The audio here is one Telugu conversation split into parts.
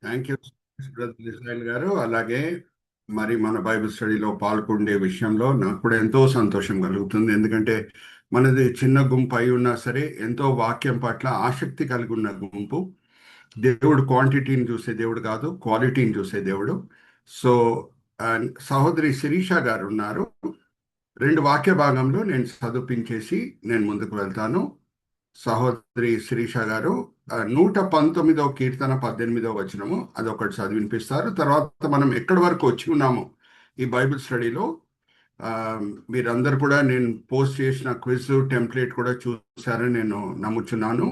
థ్యాంక్ యూ బ్రదర్ ఇస్రాయల్ గారు. అలాగే మరి మన బైబిల్ స్టడీలో పాల్గొనే విషయంలో నాకు కూడా ఎంతో సంతోషం కలుగుతుంది. ఎందుకంటే మనది చిన్న గుంపు అయి ఉన్నా సరే ఎంతో వాక్యం పట్ల ఆసక్తి కలిగి ఉన్న గుంపు. దేవుడు క్వాంటిటీని చూసే దేవుడు కాదు, క్వాలిటీని చూసే దేవుడు. సో సహోదరి శిరీష గారు ఉన్నారు. రెండు వాక్య భాగంలో నేను చదివించేసి నేను ముందుకు వెళ్తాను. సహోదరి శిరీష గారు 119వ కీర్తన 18వ వచనము అదొకటి చదివినిపిస్తారు. తర్వాత మనం ఎక్కడి వరకు వచ్చి ఉన్నాము ఈ బైబిల్ స్టడీలో. ఆ, మీరందరూ కూడా నేను పోస్ట్ చేసిన క్విజ్ టెంప్లెట్ కూడా చూసారని నేను నమ్ముచున్నాను.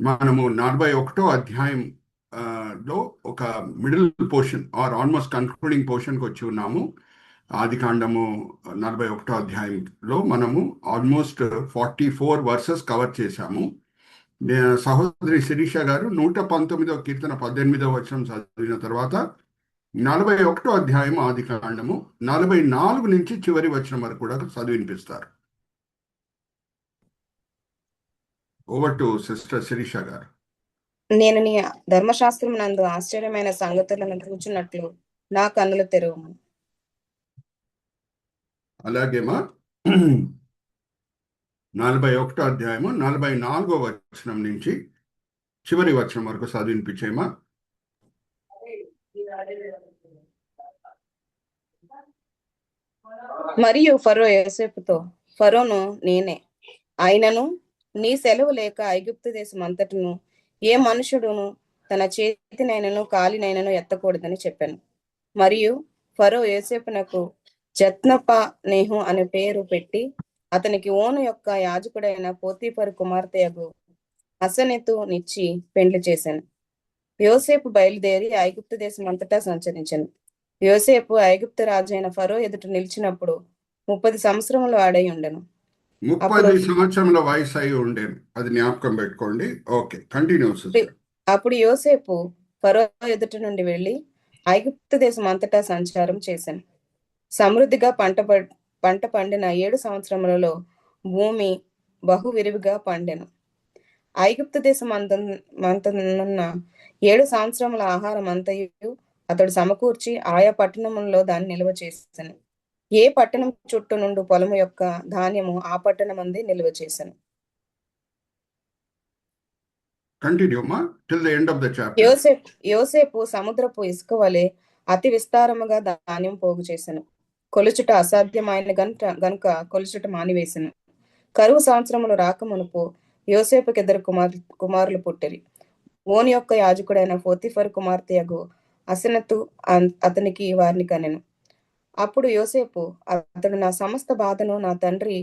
మనము 41వ అధ్యాయం లో ఒక middle portion or almost concluding పోర్షన్కి వచ్చి ఉన్నాము. ఆది కాండము 41వ అధ్యాయంలో మనము ఆల్మోస్ట్ 44 వర్సెస్ కవర్ చేశాము. సహోదరి శిరీష గారు 119వ కీర్తన 18వ వచనం చదివిన తర్వాత 41వ అధ్యాయం ఆది కాండము 44 నుంచి చివరి వచనం వరకు కూడా చదివినిపిస్తారు. ఓవర్ టు సిస్టర్ శిరీష గారు. నేను నీ ధర్మశాస్త్రం నందు ఆశ్చర్యమైన సంగతులను చూచున్నట్లు నా కన్నులు తెరువు. అలాగేమా 41వ అధ్యాయము 44వ వచనం నుంచి చివరి వచనం వరకు చదివినిపించేమా. మరియు ఫరో యోసేపుతో, ఫరోను నేనే, ఆయనను నీ సెలవు లేక ఐగుప్తు దేశం అంతటను ఏ మనుషుడును తన చేతినైనను కాలినైనను ఎత్తకూడదని చెప్పాను. మరియు ఫరో యోసేపునకు జత్నప నేహు అనే పేరు పెట్టి అతనికి ఓను యొక్క యాజకుడైన పోతీఫరు కుమార్తెయగు అసనెతు నిచ్చి పెండ్లి చేశాను. యోసేపు బయలుదేరి ఐగుప్తు దేశం అంతటా సంచరించాను. యోసేపు ఐగుప్తు రాజు అయిన ఫరో ఎదుట నిలిచినప్పుడు 30 సంవత్సరములు ఆడై ఉండెను. 30 సంవత్సరముల వయసు అయి ఉండేను, అది జ్ఞాపకం పెట్టుకోండి. Okay, continuous. అప్పుడు యోసేపు ఫరో ఎదుట నుండి వెళ్లి ఐగుప్తు దేశం అంతటా సంచారం చేశాను. సమృద్ధిగా పంట పండిన 7 సంవత్సరములలో భూమి బహు విరివిగా పండెను. ఐగుప్తు దేశం అంతనున్న 7 సంవత్సరముల ఆహారం అంతయు అతడు సమకూర్చి ఆయా పట్టణములలో దాన్ని నిల్వ చేశాను. ఏ పట్టణం చుట్టూ నుండి పొలము యొక్క ధాన్యము ఆ పట్టణం అందే నిల్వ చేశాను. యోసేపు సముద్రపు ఇసుక వలె అతి విస్తారముగా ధాన్యం పోగు చేశాను. కొలుచుట అసాధ్యమైన గనుక కొలుచుట మానివేశాను. కరువు సంవత్సరములు రాకమునుపు యోసేపుకి 2 కుమారులు పుట్టిరి. ఓని యొక్క యాజకుడైన పోతీఫరు కుమార్తెయగు అసనతు అతనికి వారిని కనెను. అప్పుడు యోసేపు, అతడు నా సమస్త బాధను నా తండ్రి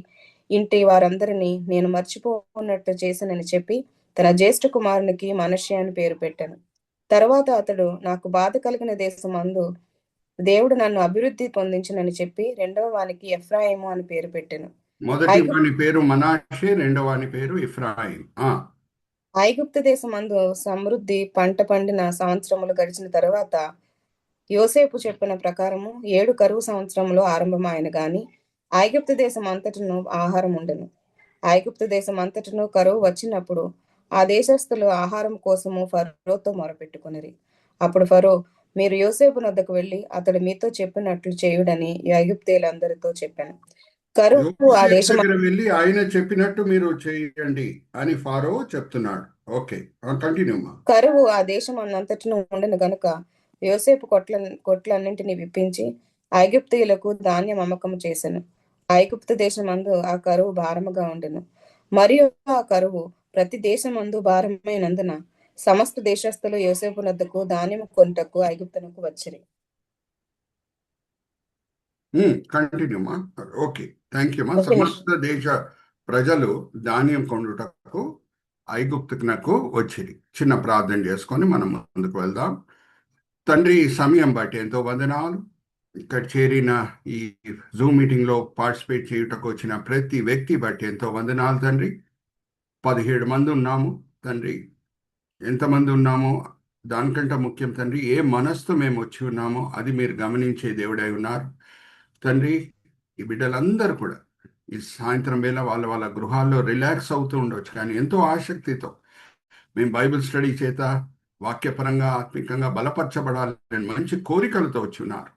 ఇంటి వారందరినీ నేను మర్చిపోనట్టు చేశానని చెప్పి తన జ్యేష్ఠ కుమారునికి మనష్య అని పేరు పెట్టాను. తర్వాత అతడు నాకు బాధ కలిగిన దేశమందు దేవుడు నన్ను అభివృద్ధి పొందించునని చెప్పి రెండవ వానికి ఎఫ్రాయిము అని పేరు పెట్టాను. మొదటి వాని పేరు మనష్షే, రెండవ వాని పేరు ఎఫ్రాయిం. ఐగుప్తు దేశమందు సమృద్ధి పంట పండిన సంవత్సరములు గడిచిన తరువాత యోసేపు చెప్పిన ప్రకారము 7 కరువు సంవత్సరములు ఆరంభమైన గాని ఐగుప్తు దేశం అంతటను ఆహారం ఉండెను. ఐగుప్తు దేశం అంతటను కరువు వచ్చినప్పుడు ఆ దేశస్థులు ఆహారం కోసము ఫరోతో మొరపెట్టుకునిరి. అప్పుడు ఫరో, మీరు యోసేపు నొద్దకు వెళ్లి అతడు మీతో చెప్పినట్లు చేయుడని ఐగుప్తీయులందరితో చెప్పాను. కరువు ఆ దేశం వెళ్ళి ఆయన చెప్పినట్టు మీరు చేయండి అని ఫరో చెప్తున్నాడు. Okay, continue. కరువు ఆ దేశం అన్నంతటిను ఉండను గనుక యోసేపు కొట్లన్నింటినీ విప్పించి ఐగుప్తీయులకు ధాన్యం అమ్మకము చేశాను. ఐగుప్తు దేశమందు ఆ కరువు భారముగా ఉండెను. మరియు ఆ కరువు ప్రతి దేశమందు భారమైనందున సమస్త దేశస్థులు యోసేపు నొద్దకు ధాన్యము కొనుటకు ఐగుప్తునకు వచ్చిరి. కంటిన్యూ మా. ఓకే, థ్యాంక్ యూ మా. సమస్త దేశ ప్రజలు ధాన్యం కొనుటకు ఐగుప్తునకు వచ్చిరి. చిన్న ప్రార్థన చేసుకొని మనం ముందుకు వెళ్దాం. తండ్రి, ఈ సమయం బట్టి ఎంతో వందనాలు. ఇక్కడ చేరిన ఈ జూమ్ మీటింగ్లో పార్టిసిపేట్ చేయుటకు వచ్చిన ప్రతి వ్యక్తి బట్టి ఎంతో వందనాలు తండ్రి. 17 మంది ఉన్నాము తండ్రి. ఎంతమంది ఉన్నామో దానికంటే ముఖ్యం తండ్రి, ఏ మనస్సు మేము వచ్చి ఉన్నామో అది మీరు గమనించే దేవుడై ఉన్నారు తండ్రి. ఈ బిడ్డలందరూ కూడా ఈ సాయంత్రం వేళ వాళ్ళ వాళ్ళ గృహాల్లో రిలాక్స్ అవుతూ ఉండవచ్చు, కానీ ఎంతో ఆసక్తితో మేము బైబిల్ స్టడీ చేత వాక్యపరంగా ఆత్మికంగా బలపరచబడాలని మంచి కోరికలతో వచ్చి ఉన్నారు.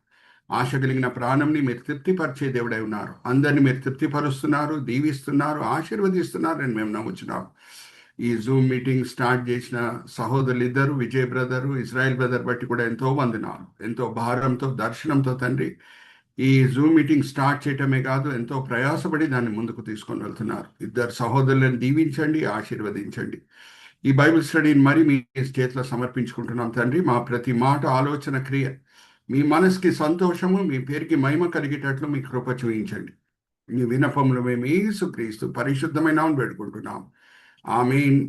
ఆశ కలిగిన ప్రాణంని మీరు తృప్తిపరిచే దేవుడై ఉన్నారు. అందరిని మీరు తృప్తిపరుస్తున్నారు, దీవిస్తున్నారు, ఆశీర్వదిస్తున్నారు అని మేము నమ్ముచున్నాం. ఈ జూమ్ మీటింగ్ స్టార్ట్ చేసిన సహోదరులు ఇద్దరు, విజయ్ బ్రదరు, ఇజ్రాయెల్ బ్రదర్ బట్టి కూడా ఎంతో వందనాలు. ఎంతో భారంతో, దర్శనంతో తండ్రి ఈ జూమ్ మీటింగ్ స్టార్ట్ చేయటమే కాదు, ఎంతో ప్రయాసపడి దాన్ని ముందుకు తీసుకొని వెళ్తున్నారు. ఇద్దరు సహోదరులను దీవించండి, ఆశీర్వదించండి. ఈ బైబిల్ స్టడీని మరి మీ చేతిలో సమర్పించుకుంటున్నాం తండ్రి. మా ప్రతి మాట, ఆలోచన, క్రియ మీ మనసుకి సంతోషము, మీ పేరుకి మహిమ కలిగేటట్లు మీ కృప చూపించండి. మీ వినపములు మేము యేసుక్రీస్తు పరిశుద్ధమైన నామమున వేడుకుంటున్నాం. ఆమేన్,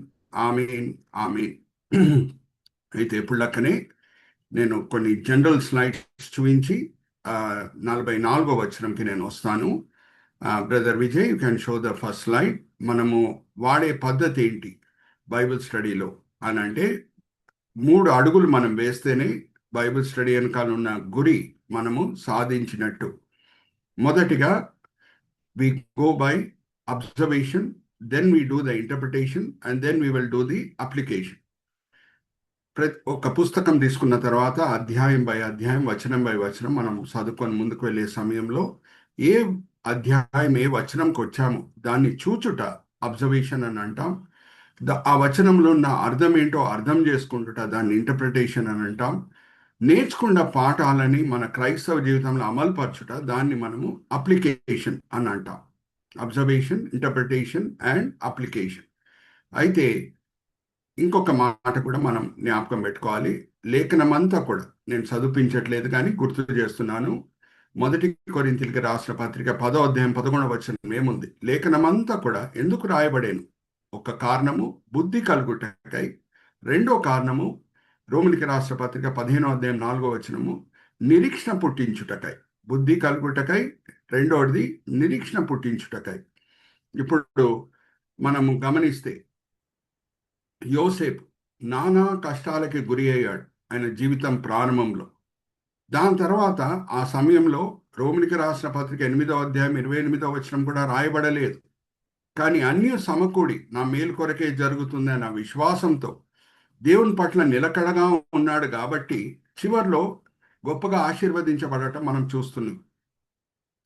ఆమేన్, ఆమేన్. అయితే ఇప్పుడు లెక్కనే నేను కొన్ని జనరల్ స్లైడ్స్ చూపించి 44వ వచనంకి నేను వస్తాను. Brother Vijay, you can show the first slide. మనము వాడే పద్ధతి ఏంటి బైబిల్ స్టడీలో అని అంటే, 3 అడుగులు మనం వేస్తేనే బైబిల్ స్టడీ వెనకాల ఉన్న గురి మనము సాధించినట్టు. మొదటిగా we go by observation, then we do the interpretation and then we will do the application. ఒక పుస్తకం తీసుకున్న తర్వాత అధ్యాయం బై అధ్యాయం, వచనం బై వచనం మనం చదువుకొని ముందుకు వెళ్ళే సమయంలో ఏ అధ్యాయం ఏ వచనంకి వచ్చామో దాన్ని చూచుట అబ్జర్వేషన్ అని అంటాం. ఆ వచనంలో ఉన్న అర్థం ఏంటో అర్థం చేసుకుంటుట దాన్ని ఇంటర్ప్రిటేషన్ అని అంటాం. నేర్చుకున్న పాఠాలని మన క్రైస్తవ జీవితంలో అమలుపరచుట దాన్ని మనము అప్లికేషన్ అని అంటాం. Observation, interpretation and application. అయితే ఇంకొక మాట కూడా మనం జ్ఞాపకం పెట్టుకోవాలి. లేఖనం అంతా కూడా నేను చదివించట్లేదు కానీ గుర్తు చేస్తున్నాను. 1 కొరింథీయులకు రాసిన పత్రిక 10వ అధ్యాయం 11వ వచనం ఏముంది? లేఖనమంతా కూడా ఎందుకు రాయబడేను? ఒక కారణము బుద్ధి కలుగుటకై, రెండో కారణము రోమిలికి రాసిన పత్రిక 15వ అధ్యాయం 4వ వచనము నిరీక్షణ పుట్టించుటకై. బుద్ధి కలుగుటకై, రెండోది నిరీక్షణ పుట్టించుటకై. ఇప్పుడు మనము గమనిస్తే యోసేపు నానా కష్టాలకి గురి అయ్యాడు ఆయన జీవితం ప్రారంభంలో. దాని తర్వాత ఆ సమయంలో రోమిలికి రాసిన పత్రిక 8వ అధ్యాయం 28వ వచనం కూడా రాయబడలేదు. కానీ అన్నీ సమకూడి నా మేలు కొరకే జరుగుతుంది అన్న విశ్వాసంతో దేవుని పట్ల నిలకడగా ఉన్నాడు కాబట్టి చివరిలో గొప్పగా ఆశీర్వదించబడటం మనం చూస్తున్నాం.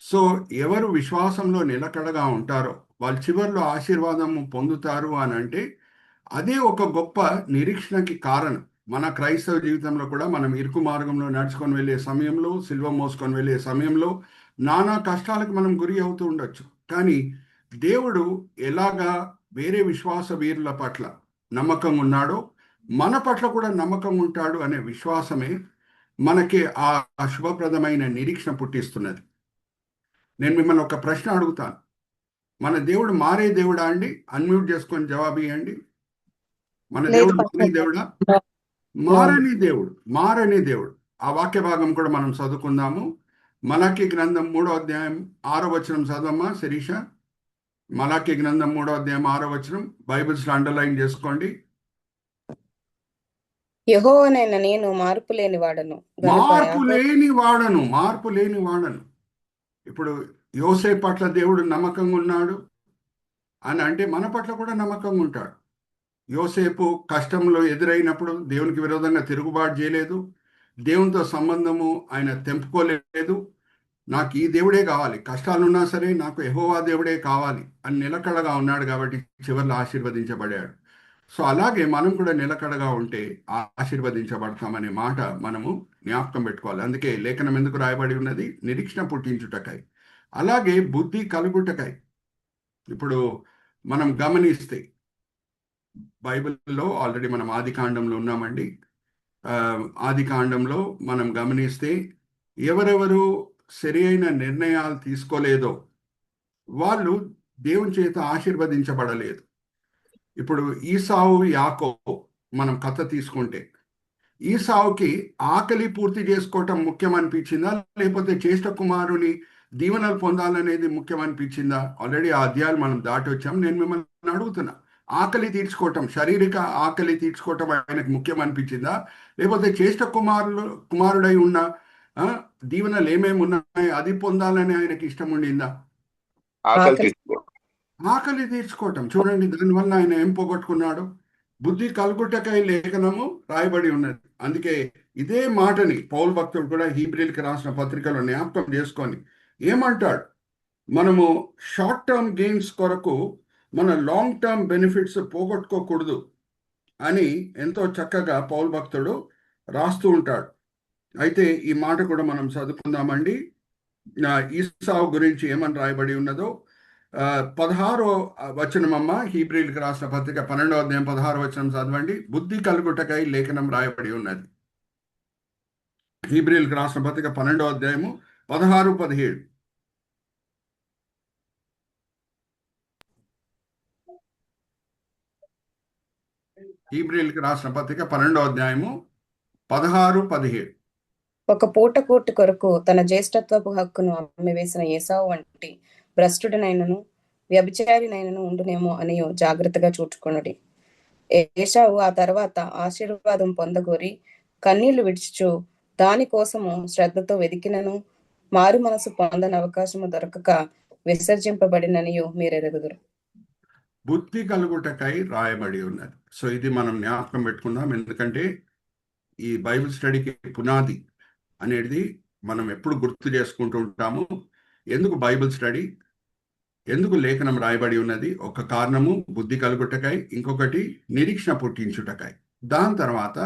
సో ఎవరు విశ్వాసంలో నిలకడగా ఉంటారో వాళ్ళు చివరిలో ఆశీర్వాదం పొందుతారు అని అంటే అదే ఒక గొప్ప నిరీక్షణకి కారణం. మన క్రైస్తవ జీవితంలో కూడా మనం ఇరుకు మార్గంలో నడుచుకొని వెళ్ళే సమయంలో, సిల్వ మోసుకొని వెళ్ళే సమయంలో నానా కష్టాలకు మనం గురి అవుతూ ఉండొచ్చు. కానీ దేవుడు ఎలాగా వేరే విశ్వాస వీరుల పట్ల నమ్మకం ఉన్నాడో మన పట్ల కూడా నమ్మకం ఉంటాడు అనే విశ్వాసమే మనకి ఆ శుభప్రదమైన నిరీక్షణ పుట్టిస్తున్నది. నేను మిమ్మల్ని ఒక ప్రశ్న అడుగుతాను. మన దేవుడు మారే దేవుడా అండి? అన్మ్యూట్ చేసుకొని జవాబు ఇవ్వండి. మన దేవుడు మారే దేవుడా? మారని దేవుడు, మారని దేవుడు. ఆ వాక్య భాగం కూడా మనం చదువుకుందాము. మలాకీ గ్రంథం 3వ అధ్యాయం 6వ వచనం చదవమ్మా శిరీష. మలాకీ గ్రంథం 3వ అధ్యాయం 6వ వచనం బైబిల్స్ అండర్లైన్ చేసుకోండి. యెహోవానైన నేను మార్పు లేని వాడను, మార్పు లేని వాడను. ఇప్పుడు యోసేపు పట్ల దేవుడు నమ్మకంగా ఉన్నాడు అని అంటే మన పట్ల కూడా నమ్మకంగా ఉంటాడు. యోసేపు కష్టంలో ఎదురైనప్పుడు దేవునికి విరోధంగా తిరుగుబాటు చేయలేదు. దేవునితో సంబంధము ఆయన తెంపుకోలేదు. నాకు ఈ దేవుడే కావాలి, కష్టాలున్నా సరే నాకు యెహోవా దేవుడే కావాలి అని నిలకడగా ఉన్నాడు కాబట్టి చివరిలో ఆశీర్వదించబడాడు. సో అలాగే మనం కూడా నిలకడగా ఉంటే ఆశీర్వదించబడతామనే మాట మనము జ్ఞాపకం పెట్టుకోవాలి. అందుకే లేఖనం ఎందుకు రాయబడి ఉన్నది? నిరీక్షణ పుట్టించుటకై, అలాగే బుద్ధి కలుగుటకై. ఇప్పుడు మనం గమనిస్తే బైబిల్లో ఆల్రెడీ మనం ఆదికాండంలో ఉన్నామండి. ఆదికాండంలో మనం గమనిస్తే ఎవరెవరు సరి అయిన నిర్ణయాలు తీసుకోలేదో వాళ్ళు దేవుని చేత ఆశీర్వదించబడలేదు. ఇప్పుడు ఈసావు యాకోబు మనం కథ తీసుకుంటే ఈసావుకి ఆకలి పూర్తి చేసుకోవటం ముఖ్యం అనిపించిందా, లేకపోతే జ్యేష్ఠ కుమారుని దీవెనలు పొందాలనేది ముఖ్యం అనిపించిందా? ఆల్రెడీ ఆ అధ్యాయాలు మనం దాటి వచ్చాం. నేను మిమ్మల్ని అడుగుతున్నా, ఆకలి తీర్చుకోవటం, శారీరక ఆకలి తీర్చుకోవటం ఆయనకు ముఖ్యం అనిపించిందా, లేకపోతే జ్యేష్ఠ కుమారుడై ఉన్న దీవెనలు ఏమేమి ఉన్నాయి అది పొందాలని ఆయనకి ఇష్టం ఉండిందా? ఆకలి తీర్చుకోవటం. చూడండి, దానివల్ల ఆయన ఏం పోగొట్టుకున్నాడు? బుద్ధి కలుగుటకై లేఖనము రాయబడి ఉన్నది. అందుకే ఇదే మాటని పౌలు భక్తుడు కూడా హీబ్రీలకు రాసిన పత్రికలో జ్ఞాపకం చేసుకొని ఏమంటాడు, మనము షార్ట్ టర్మ్ గెయిన్స్ కొరకు మన లాంగ్ టర్మ్ బెనిఫిట్స్ పోగొట్టుకోకూడదు అని ఎంతో చక్కగా పౌలు భక్తుడు రాస్తూ ఉంటాడు. అయితే ఈ మాట కూడా మనం చదువుకుందామండి. ఈసావు గురించి ఏమని రాయబడి ఉన్నదో 16వ వచనమమ్మ, హీబ్రీలకు రాసిన పత్రిక 12వ అధ్యాయం 16వ వచనం చదవండి. బుద్ధి కలుగుటకై లేఖనం రాయబడి ఉన్నది. హీబ్రీలకు రాసిన పత్రిక 12వ అధ్యాయము 16, 17. హీబ్రీలకు రాసిన పత్రిక 12వ అధ్యాయము 16, 17. ఒక పూట కూటి కొరకు తన జ్యేష్ఠత్వపు హక్కును అమ్మివేసిన ఏసావు వంటి భ్రష్టుడినైనను వ్యభిచారినైనను ఉండునేమో అని జాగ్రత్తగా చూచుకొనుడి. ఏసావు ఆ తర్వాత ఆశీర్వాదం పొందగోరి కన్నీళ్లు విడిచుచు దానికోసము శ్రద్ధతో వెదికినను మారు మనసు పొందని అవకాశము దొరకక విసర్జింపబడిననియు మీరెరుగుదురు. బుద్ధి కలుగుటకై రాయబడి ఉన్నది. సో ఇది మనం జ్ఞాపకం పెట్టుకుందాం. ఎందుకంటే ఈ బైబిల్ స్టడీకి పునాది అనేది మనం ఎప్పుడు గుర్తు చేసుకుంటూ ఉంటాము. ఎందుకు బైబిల్ స్టడీ, ఎందుకు లేఖనం రాయబడి ఉన్నది? ఒక కారణము బుద్ధి కలుగుటకై, ఇంకొకటి నిరీక్షణ పుట్టించుటకై. దాని తర్వాత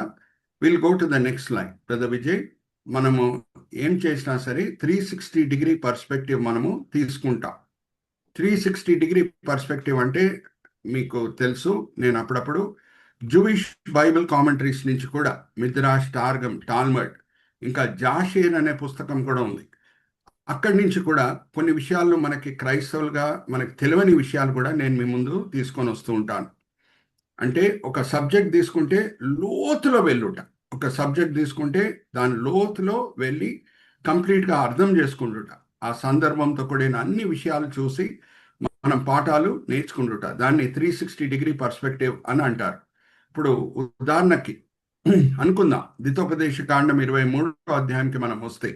will go to the next line. Brother Vijay, మనము ఏం చేసినా సరే 360 డిగ్రీ పర్స్పెక్టివ్ మనము తీసుకుంటాం. 360 డిగ్రీ పర్స్పెక్టివ్ అంటే మీకు తెలుసు, నేను అప్పుడప్పుడు జూయిష్ బైబిల్ కామెంటరీస్ నుంచి కూడా మిద్రాష్, టార్గమ్, టాల్మడ్, ఇంకా జాషేర్ అనే పుస్తకం కూడా ఉంది. అక్కడి నుంచి కూడా కొన్ని విషయాలు మనకి క్రైస్తవులుగా మనకి తెలియని విషయాలు కూడా నేను మీ ముందు తీసుకొని వస్తూ ఉంటాను. అంటే ఒక సబ్జెక్ట్ తీసుకుంటే లోతులో వెళ్ళుట, ఒక సబ్జెక్ట్ తీసుకుంటే దాని లోతులో వెళ్ళి కంప్లీట్గా అర్థం చేసుకుంటుట, ఆ సందర్భంతో కూడిన అన్ని విషయాలు చూసి మనం పాఠాలు నేర్చుకుంటుట, దాన్ని 360 డిగ్రీ పర్స్పెక్టివ్ అని అంటారు. ఇప్పుడు ఉదాహరణకి అనుకుందాం, దితోపదేశ కాండం 23వ అధ్యాయానికి మనం వస్తే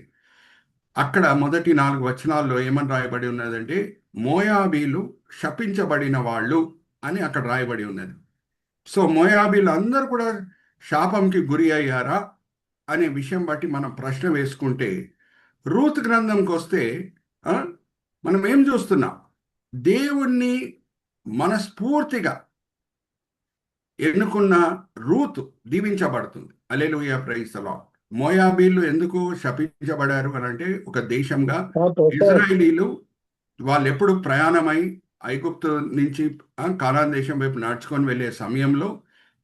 అక్కడ మొదటి 4 వచనాల్లో ఏమని రాయబడి ఉన్నదంటే మోయాబీలు శపించబడిన వాళ్ళు అని అక్కడ రాయబడి ఉన్నది. సో మోయాబీలు అందరూ కూడా శాపంకి గురి అయ్యారా అనే విషయం బట్టి మనం ప్రశ్న వేసుకుంటే, రూత్ గ్రంథంకి వస్తే మనం ఏం చూస్తున్నాం? దేవుణ్ణి మనస్ఫూర్తిగా ఎన్నుకున్న రూత్ దీవించబడుతుంది. Hallelujah, praise the Lord. మోయాబీలు ఎందుకు శపించబడారు అని అంటే, ఒక దేశంగా ఇజ్రాయేలీలు వాళ్ళు ఎప్పుడు ప్రయాణమై ఐగుప్తు నుంచి కానాన్ దేశం వైపు నడుచుకొని వెళ్ళే సమయంలో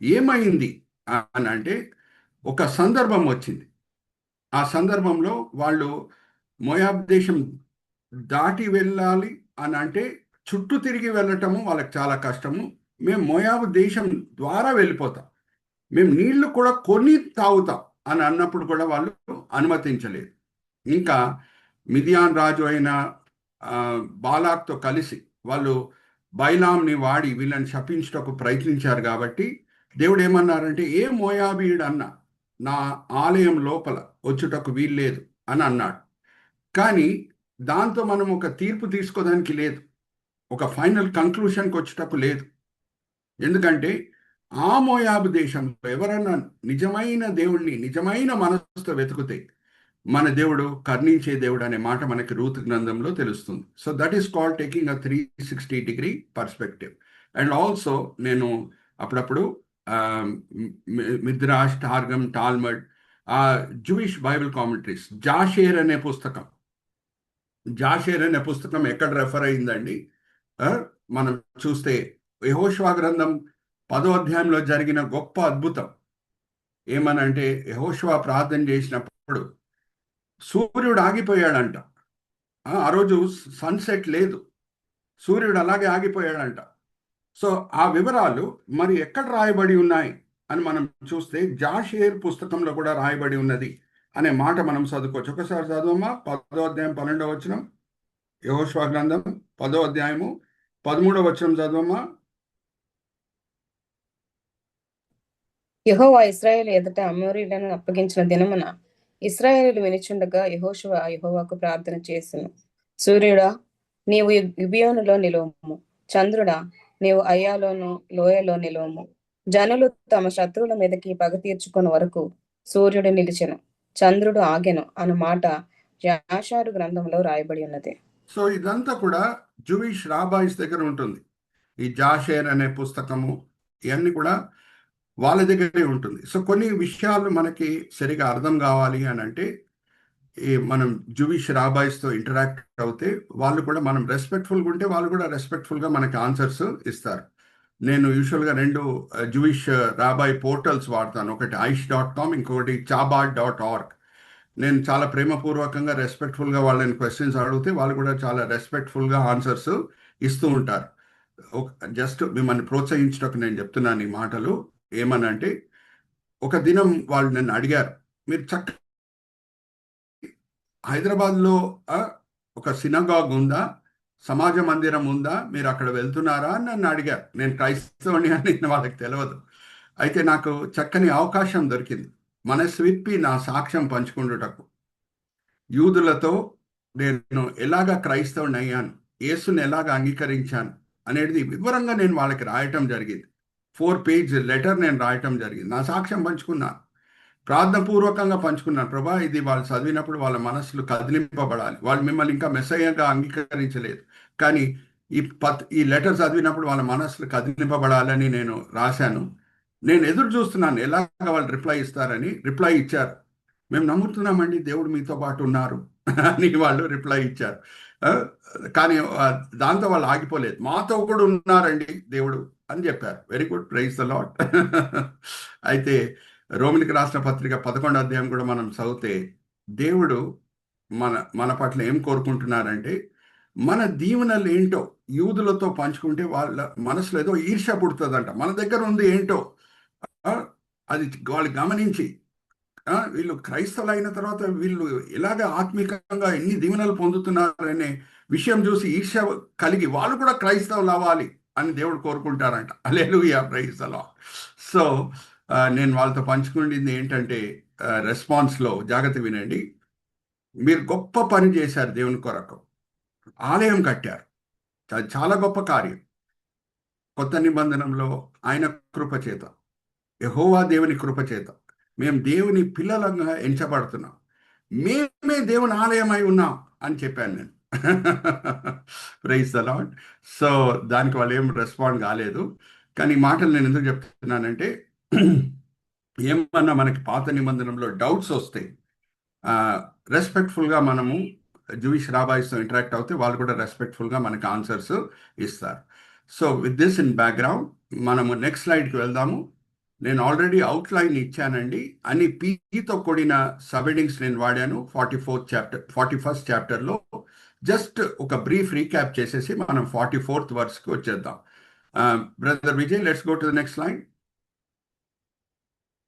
ఏమైంది అని అంటే, ఒక సందర్భం వచ్చింది. ఆ సందర్భంలో వాళ్ళు మోయాబ్ దేశం దాటి వెళ్ళాలి అని అంటే చుట్టూ తిరిగి వెళ్ళటము వాళ్ళకి చాలా కష్టము. మేము మోయాబు దేశం ద్వారా వెళ్ళిపోతాం, మేము నీళ్లు కూడా కొని తాగుతాం అని అన్నప్పుడు కూడా వాళ్ళు అనుమతించలేదు. ఇంకా మిదియాన్ రాజు అయిన బాలాక్తో కలిసి వాళ్ళు బైలాంని వాడి వీళ్ళని శపించటకు ప్రయత్నించారు. కాబట్టి దేవుడు ఏమన్నారంటే, ఏ మోయాబీయుడు అన్నా నా ఆలయం లోపల వచ్చుటకు వీల్లేదు అని అన్నాడు. కానీ దాంతో మనం ఒక తీర్పు తీసుకోవడానికి లేదు, ఒక ఫైనల్ కంక్లూషన్కి వచ్చేటకు లేదు. ఎందుకంటే ఆ మోయాబు దేశంలో ఎవరన్నా నిజమైన దేవుణ్ణి నిజమైన మనసుతో వెతుకుతే మన దేవుడు కర్ణించే దేవుడు అనే మాట మనకి రూత్ గ్రంథంలో తెలుస్తుంది. So that is called taking a 360 degree perspective. And also నేను అప్పుడప్పుడు మిద్రాష్, టార్గమ్, టాల్మడ్, జూయిష్ బైబిల్ కామెంటరీస్, జాషేర్ అనే పుస్తకం, జాషేర్ అనే పుస్తకం ఎక్కడ రెఫర్ అయిందండి? మనం చూస్తే యెహోషువ గ్రంథం 10వ అధ్యాయంలో జరిగిన గొప్ప అద్భుతం ఏమనంటే, యెహోషువ ప్రార్థన చేసినప్పుడు సూర్యుడు ఆగిపోయాడంట. ఆ రోజు సన్సెట్ లేదు, సూర్యుడు అలాగే ఆగిపోయాడంట. సో ఆ వివరాలు మరి ఎక్కడ రాయబడి ఉన్నాయి అని మనం చూస్తే జాషేర్ పుస్తకంలో కూడా రాయబడి ఉన్నది అనే మాట మనం చదువుకోవచ్చు. ఒకసారి చదవమ్మా, 10వ అధ్యాయం 12వ వచనం, యెహోషువ గ్రంథం 10వ అధ్యాయము 13వ వచనం చదవమ్మా. యెహోవా ఇశ్రాయేలు ఎదుట అమోరీయులను అప్పగించిన దినమున ఇశ్రాయేలు వినిచుండగా యెహోషువ యెహోవాకు ప్రార్థన చేసెను. సూర్యుడా, నీవు గిబియోనులో నిలువము, చంద్రుడా, నీవు అయ్యాలోను లోయలో నిలువము, జనులు తమ శత్రువుల మీదకి పగ తీర్చుకుని వరకు సూర్యుడు నిలిచెను, చంద్రుడు ఆగెను అను మాట యాషారు గ్రంథంలో రాయబడి ఉన్నది. సో ఇదంతా కూడా జూయిష్ రాబాయిస్ దగ్గర ఉంటుంది. ఈ జాషేర్ అనే పుస్తకము ఇవన్నీ కూడా వాళ్ళ దగ్గరే ఉంటుంది. సో కొన్ని విషయాలు మనకి సరిగా అర్థం కావాలి అని అంటే ఈ మనం జూయిష్ రాబాయిస్తో ఇంటరాక్ట్ అవుతే వాళ్ళు కూడా మనం రెస్పెక్ట్ఫుల్గా ఉంటే వాళ్ళు కూడా రెస్పెక్ట్ఫుల్గా మనకి ఆన్సర్స్ ఇస్తారు. నేను యూజువల్గా రెండు జూయిష్ రాబాయ్ పోర్టల్స్ వాడతాను. ఒకటి aish.com, ఇంకొకటి chabad.org. నేను చాలా ప్రేమపూర్వకంగా రెస్పెక్ట్ఫుల్గా వాళ్ళని క్వశ్చన్స్ అడిగితే వాళ్ళు కూడా చాలా రెస్పెక్ట్ఫుల్గా ఆన్సర్స్ ఇస్తూ ఉంటారు. జస్ట్ మిమ్మల్ని ప్రోత్సహించడానికి నేను చెప్తున్నాను ఈ మాటలు. ఏమనంటే ఒక దినం వాళ్ళు నన్ను అడిగారు, మీరు హైదరాబాద్లో ఒక సినగాగ్ ఉందా, సమాజ మందిరం ఉందా, మీరు అక్కడ వెళ్తున్నారా అని నన్ను అడిగారు. నేను క్రైస్తవుని అని వాళ్ళకి తెలియదు. అయితే నాకు చక్కని అవకాశం దొరికింది మనస్విప్పి నా సాక్ష్యం పంచుకుంటుటకు. యూదులతో నేను ఎలాగ క్రైస్తవుని అయ్యాను, యేసుని ఎలాగ అంగీకరించాను అనేది వివరంగా నేను వాళ్ళకి రాయటం జరిగింది. 4 పేజ్ లెటర్ నేను రాయటం జరిగింది. నా సాక్ష్యం పంచుకున్నాను, ప్రార్థనపూర్వకంగా పంచుకున్నాను. ప్రభా, ఇది వాళ్ళు చదివినప్పుడు వాళ్ళ మనస్సులు కదిలింపబడాలి. వాళ్ళు మిమ్మల్ని ఇంకా మెస్సయ్యగా అంగీకరించలేదు, కానీ ఈ లెటర్ చదివినప్పుడు వాళ్ళ మనస్సులు కదిలింపబడాలని నేను రాశాను. నేను ఎదురు చూస్తున్నాను ఎలాగ వాళ్ళు రిప్లై ఇస్తారని. రిప్లై ఇచ్చారు. మేము నమ్ముతున్నామండి, దేవుడు మీతో పాటు ఉన్నారు అని వాళ్ళు రిప్లై ఇచ్చారు. కానీ దాంతో వాళ్ళు ఆగిపోలేదు, మాతో కూడా ఉన్నారండి దేవుడు అని చెప్పారు. Very good, praise the lord. అయితే రోమిలికి రాసిన పత్రిక 11వ అధ్యాయం కూడా మనం చదివితే దేవుడు మన పట్ల ఏం కోరుకుంటున్నారంటే మన దీవెనలు ఏంటో యూదులతో పంచుకుంటే వాళ్ళ మనసులో ఏదో ఈర్ష్య పుడుతుందంట. మన దగ్గర ఉంది ఏంటో అది వాళ్ళు గమనించి వీళ్ళు క్రైస్తవులు అయిన తర్వాత వీళ్ళు ఎలాగ ఆత్మీకంగా ఎన్ని దీవెనలు పొందుతున్నారనే విషయం చూసి ఈర్ష్య కలిగి వాళ్ళు కూడా క్రైస్తవులు అవ్వాలి అని దేవుడు కోరుకుంటారంట. హల్లెలూయా, ప్రైజ్ ది లార్డ్. సో నేను వాళ్ళతో పంచుకునేది ఏంటంటే రెస్పాన్స్లో జాగ్రత్త వినండి. మీరు గొప్ప పని చేశారు దేవుని కొరకు, ఆలయం కట్టారు, చాలా గొప్ప కార్యం. కొత్త నిబంధనలో ఆయన కృప చేత, యెహోవా దేవుని కృప చేత మేము దేవుని పిల్లలంగా ఎంచబడుతున్నాం, మేమే దేవుని ఆలయమై ఉన్నాం అని చెప్పాను నేను. Praise the Lord. సో దానికి వాళ్ళు ఏం రెస్పాండ్ కాలేదు. కానీ ఈ మాటలు నేను ఎందుకు చెప్తున్నానంటే ఏమన్నా మనకి పాత నిబంధనలో డౌట్స్ వస్తాయి, రెస్పెక్ట్ఫుల్గా మనము జూయిష్ రాబాయిస్తో ఇంటరాక్ట్ అవుతే వాళ్ళు కూడా రెస్పెక్ట్ఫుల్గా మనకి ఆన్సర్స్ ఇస్తారు. So with this in background మనము నెక్స్ట్ స్లైడ్కి వెళ్దాము. నేను ఆల్రెడీ అవుట్లైన్ ఇచ్చానండి. అన్ని పీతో కూడిన సబ్హెడింగ్స్ నేను వాడాను 41st చాప్టర్లో. జస్ట్ ఒక బ్రీఫ్ రీక్యాప్ చేసేసి మనం 44th వర్స్కి వచ్చేద్దాం. Brother Vijay, let's go to the next slide.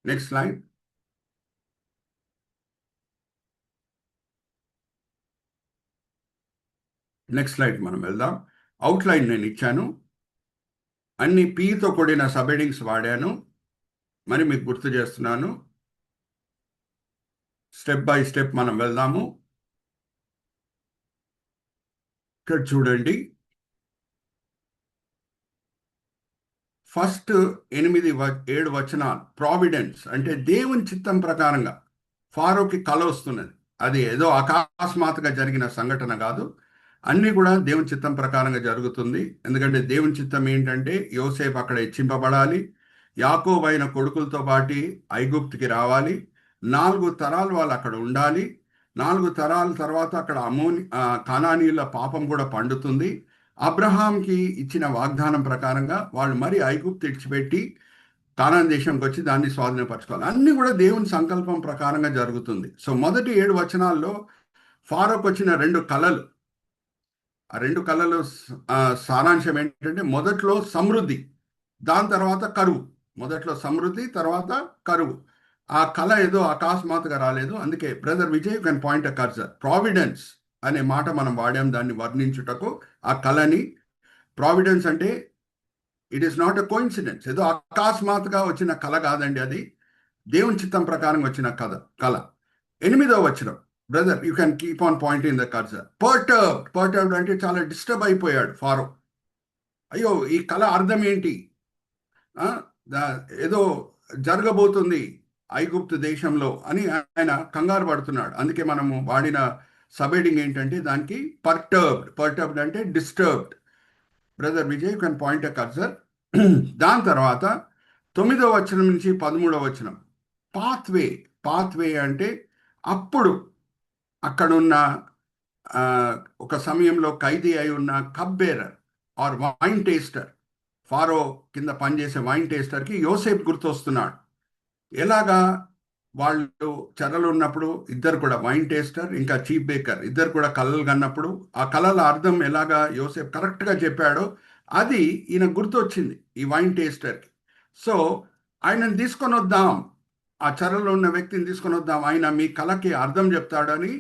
Next slide. Next slide మనం వెళ్దాం. అవుట్లైన్ నేను ఇచ్చాను, అన్ని పీతో కూడిన సబ్హెడింగ్స్ వాడాను. మరి మీకు గుర్తు చేస్తున్నాను, స్టెప్ బై స్టెప్ మనం వెళ్దాము. ఇక్కడ చూడండి, ఫస్ట్ 8-7 వచనాలు ప్రావిడెన్స్ అంటే దేవుని చిత్తం ప్రకారంగా ఫారోకి కల వస్తున్నది. అది ఏదో అకస్మాత్తుగా జరిగిన సంఘటన కాదు, అన్నీ కూడా దేవుని చిత్తం ప్రకారంగా జరుగుతుంది. ఎందుకంటే దేవుని చిత్తం ఏంటంటే యోసేపు అక్కడ హెచ్చింపబడాలి, యాకోబు అయిన కొడుకులతో పాటు ఐగుప్తుకి రావాలి, 4 తరాలు వాళ్ళు అక్కడ ఉండాలి, 4 తరాల తర్వాత అక్కడ కానానీయుల పాపం కూడా పండుతుంది. అబ్రహాంకి ఇచ్చిన వాగ్దానం ప్రకారంగా వాళ్ళు మరి ఐగుప్తు ఇడిచిపెట్టి కానాన్ దేశంకి వచ్చి దాన్ని స్వాధీనపరచుకోవాలి. అన్నీ కూడా దేవుని సంకల్పం ప్రకారంగా జరుగుతుంది. సో మొదటి 7 వచనాల్లో ఫారోకు వచ్చిన 2 కళలు, ఆ 2 కళలు సారాంశం ఏంటంటే మొదట్లో సమృద్ధి, దాని తర్వాత కరువు. మొదట్లో సమృద్ధి, తర్వాత కరువు. ఆ కళ ఏదో అకస్మాత్తుగా రాలేదు. అందుకే brother Vijay can point a cursor. Providence అనే మాట మనం వాడాం దాన్ని వర్ణించుటకు ఆ కళని. ప్రావిడెన్స్ అంటే it is not a coincidence, ఏదో అకస్మాత్తుగా వచ్చిన కళ కాదండి, అది దేవుని చిత్తం ప్రకారం వచ్చిన కళ. 8వ వచనం, brother you can keep on pointing the cursor. Perturbed అంటే చాలా డిస్టర్బ్ అయిపోయాడు ఫారో. అయ్యో, ఈ కళ అర్థం ఏంటి? ఏదో జరగబోతుంది ఐగుప్తు దేశంలో అని ఆయన కంగారు పడుతున్నాడు. అందుకే మనము వాడిన సబెడింగ్ ఏంటంటే దానికి పర్టర్బ్డ్ అంటే disturbed. Brother Vijay can point a cursor. దాని తర్వాత 9వ వచనం నుంచి 13వ వచనం పాత్వే అంటే అప్పుడు అక్కడున్న ఒక సమయంలో ఖైదీ అయి ఉన్న cup bearer or wine taster, Pharaoh కింద పనిచేసే వైన్ టేస్టర్కి యోసేపు గుర్తొస్తున్నాడు. ఎలాగా వాళ్ళు చెరలు ఉన్నప్పుడు ఇద్దరు కూడా వైన్ టేస్టర్ ఇంకా చీఫ్ బేకర్ ఇద్దరు కూడా కళలు కన్నప్పుడు ఆ కళల అర్థం ఎలాగా యోసేపు కరెక్ట్గా చెప్పాడో అది ఈయన గుర్తొచ్చింది ఈ వైన్ టేస్టర్కి. సో ఆయనను తీసుకొని వద్దాం, ఆ చెరలో ఉన్న వ్యక్తిని తీసుకొని వద్దాం, ఆయన మీ కళకి అర్థం చెప్తాడని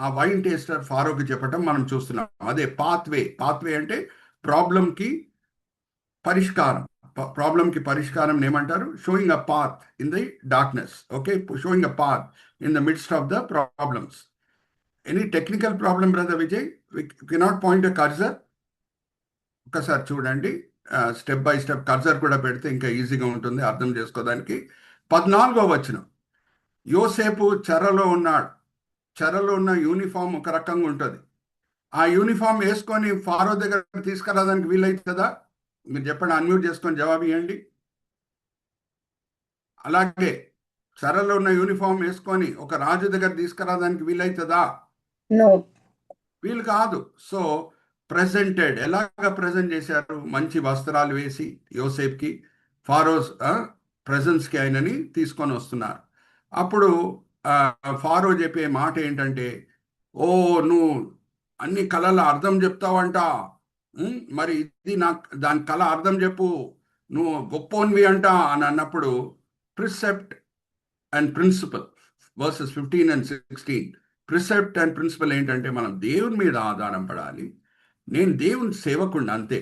ఆ వైన్ టేస్టర్ ఫారోకి చెప్పటం మనం చూస్తున్నాం. అదే పాత్వే అంటే ప్రాబ్లంకి పరిష్కారం. ప్రాబ్లంకి పరిష్కారం ఏమంటారు? Showing a path in the darkness. Okay, showing a path in the midst of the problems. Any technical problem brother Vijay? We cannot point a cursor. ఒకసారి చూడండి, స్టెప్ బై స్టెప్ కర్సర్ కూడా పెడితే ఇంకా ఈజీగా ఉంటుంది అర్థం చేసుకోవడానికి. 14వ వచనం, యోసేపు చెరలో ఉన్నాడు. చెరలో ఉన్న యూనిఫామ్ ఒక రకంగా ఉంటుంది. ఆ యూనిఫామ్ వేసుకొని ఫారో దగ్గర తీసుకురావడానికి వీలవుతుందా? మీరు చెప్పండి, అన్మ్యూట్ చేసుకొని జవాబు ఇవ్వండి. అలాగే చెరలో ఉన్న యూనిఫామ్ వేసుకొని ఒక రాజు దగ్గర తీసుకురావడానికి వీలవుతుందా? వీలు కాదు. సో ప్రెజెంటెడ్, ఎలాగ ప్రజెంట్ చేశారు? మంచి వస్త్రాలు వేసి యోసేపుకి ఫారోస్ ప్రెజెన్స్కి ఆయనని తీసుకొని వస్తున్నారు. అప్పుడు ఫారో చెప్పే మాట ఏంటంటే, ఓ నువ్వు అన్ని కళల అర్థం చెప్తావంట, మరి ఇది దాని కళ అర్థం చెప్పు, నువ్వు గొప్పోన్వి అంట అని అన్నప్పుడు precept and principle verses 15 and 16. Precept and principle ఏంటంటే మనం దేవుని మీద ఆధారం పడాలి. నేను దేవుని సేవకుండా, అంతే.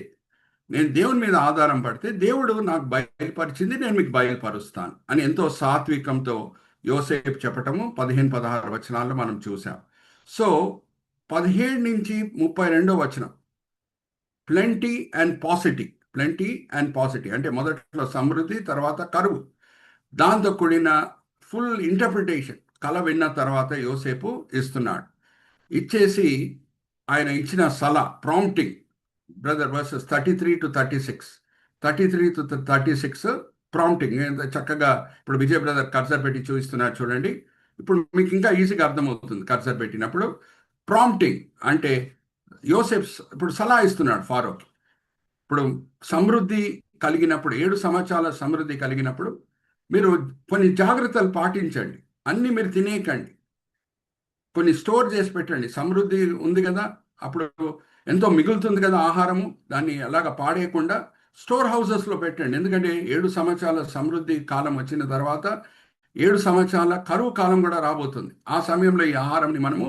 నేను దేవుని మీద ఆధారం పడితే దేవుడు నాకు బయలుపరిచింది నేను మీకు బయలుపరుస్తాను అని ఎంతో సాత్వికంతో యోసేపు చెప్పటము 15-16 వచనాల్లో మనం చూసాం. సో 17 నుంచి 32 వచనం, ప్లెంటీ అండ్ పాసిటీ అంటే మొదట్లో సమృద్ధి, తర్వాత కరువు, దాంతో కూడిన ఫుల్ ఇంటర్ప్రిటేషన్ కళ విన్న తర్వాత యోసేపు ఇస్తున్నాడు. ఇచ్చేసి ఆయన ఇచ్చిన సలహా prompting brother versus 33 to 36 prompting ఎంత చక్కగా ఇప్పుడు విజయ్ బ్రదర్ కర్సర్ పెట్టి చూపిస్తున్నారు చూడండి. ఇప్పుడు మీకు ఇంకా ఈజీగా అర్థమవుతుంది. కర్సర్ పెట్టినప్పుడు ప్రాంప్టింగ్ అంటే యోసేఫ్ ఇప్పుడు సలహా ఇస్తున్నాడు ఫారోకి. ఇప్పుడు సమృద్ధి కలిగినప్పుడు, 7 సంవత్సరాల సమృద్ధి కలిగినప్పుడు మీరు కొన్ని జాగ్రత్తలు పాటించండి. అన్నీ మీరు తినేయకండి, కొన్ని స్టోర్ చేసి పెట్టండి. సమృద్ధి ఉంది కదా, అప్పుడు ఎంతో మిగులుతుంది కదా ఆహారము, దాన్ని అలాగ పాడేయకుండా స్టోర్ హౌసెస్లో పెట్టండి. ఎందుకంటే 7 సంవత్సరాల సమృద్ధి కాలం వచ్చిన తర్వాత 7 సంవత్సరాల కరువు కాలం కూడా రాబోతుంది. ఆ సమయంలో ఈ ఆహారంని మనము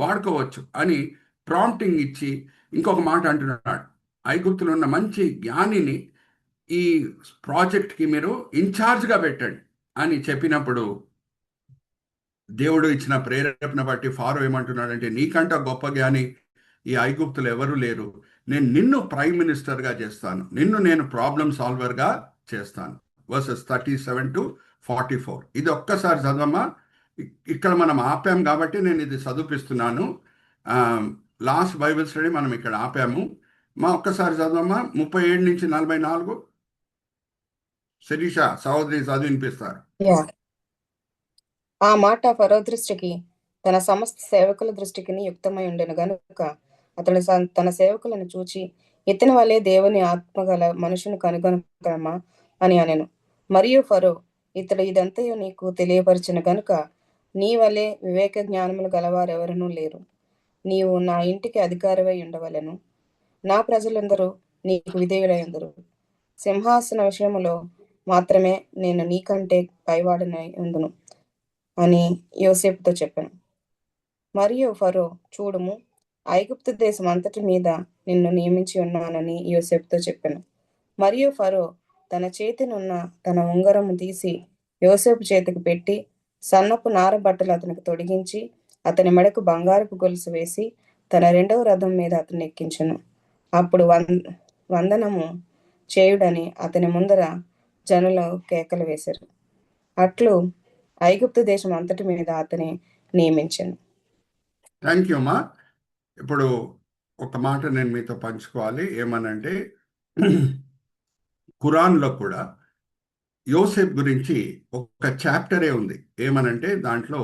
వాడుకోవచ్చు అని ప్రాంప్టింగ్ ఇచ్చి ఇంకొక మాట అంటున్నాడు, ఐగుప్తులో ఉన్న మంచి జ్ఞానిని ఈ ప్రాజెక్ట్కి మీరు ఇన్ఛార్జ్గా పెట్టండి అని చెప్పినప్పుడు దేవుడు ఇచ్చిన ప్రేరేపణ బట్టి ఫారో ఏమంటున్నాడంటే, నీకంట గొప్ప జ్ఞాని ఈ ఐగుప్తులు ఎవరు లేరు, నేను నిన్ను ప్రైమ్ మినిస్టర్గా చేస్తాను, నిన్ను నేను ప్రాబ్లమ్ సాల్వర్గా చేస్తాను. Versus 37 to 44. ఇది ఒక్కసారి చదవమ్మా. ఇక్కడ మనం ఆపాం కాబట్టి నేను ఇది చదివిస్తున్నాను. లాస్ట్ బైబిల్ స్టడీ మనం ఇక్కడ ఆపాము. ఒక్కసారి చదవమ్మా 37 నుంచి 44. శిరీష సహోదరి చదివి వినిపిస్తారు. ఆ మాట ఫరో దృష్టికి తన సమస్త సేవకుల దృష్టికి యుక్తమై ఉండెను గనుక అతడు తన సేవకులను చూచి, ఇతని వలె దేవుని ఆత్మగల మనుషుని కనుగొనగలమా అని అనెను. మరియు ఫరో, ఇతడు ఇదంతయు నీకు తెలియపరిచిన గనుక నీ వలె వివేక జ్ఞానములు గలవారెవరనూ లేరు. నీవు నా ఇంటికి అధికారివై ఉండవలెను. నా ప్రజలందరూ నీకు విధేయులై ఉందరు. సింహాసన విషయములో మాత్రమే నేను నీకంటే పైవాడనై ఉందును అని యోసేపుతో చెప్పాను. మరియు ఫరో, చూడుము, ఐగుప్తు దేశం అంతటి మీద నిన్ను నియమించి ఉన్నానని యోసేపుతో చెప్పాను. మరియు ఫరో తన చేతినున్న తన ఉంగరము తీసి యోసేపు చేతికి పెట్టి సన్నపు నార బట్టలు అతనికి తొడిగించి అతని మెడకు బంగారపు గొలుసు వేసి తన 2వ రథం మీద అతన్ని ఎక్కించెను. అప్పుడు వందనము చేయుడని అతని ముందర జనులు కేకలు వేశారు. అట్లు ఐగుప్తు దేశం అంతటి మీద అతని నియమించాను. థ్యాంక్ యూ అమ్మా. ఇప్పుడు ఒక మాట నేను మీతో పంచుకోవాలి. ఏమనంటే ఖురాన్లో కూడా యోసేపు గురించి ఒక చాప్టరే ఉంది. ఏమనంటే దాంట్లో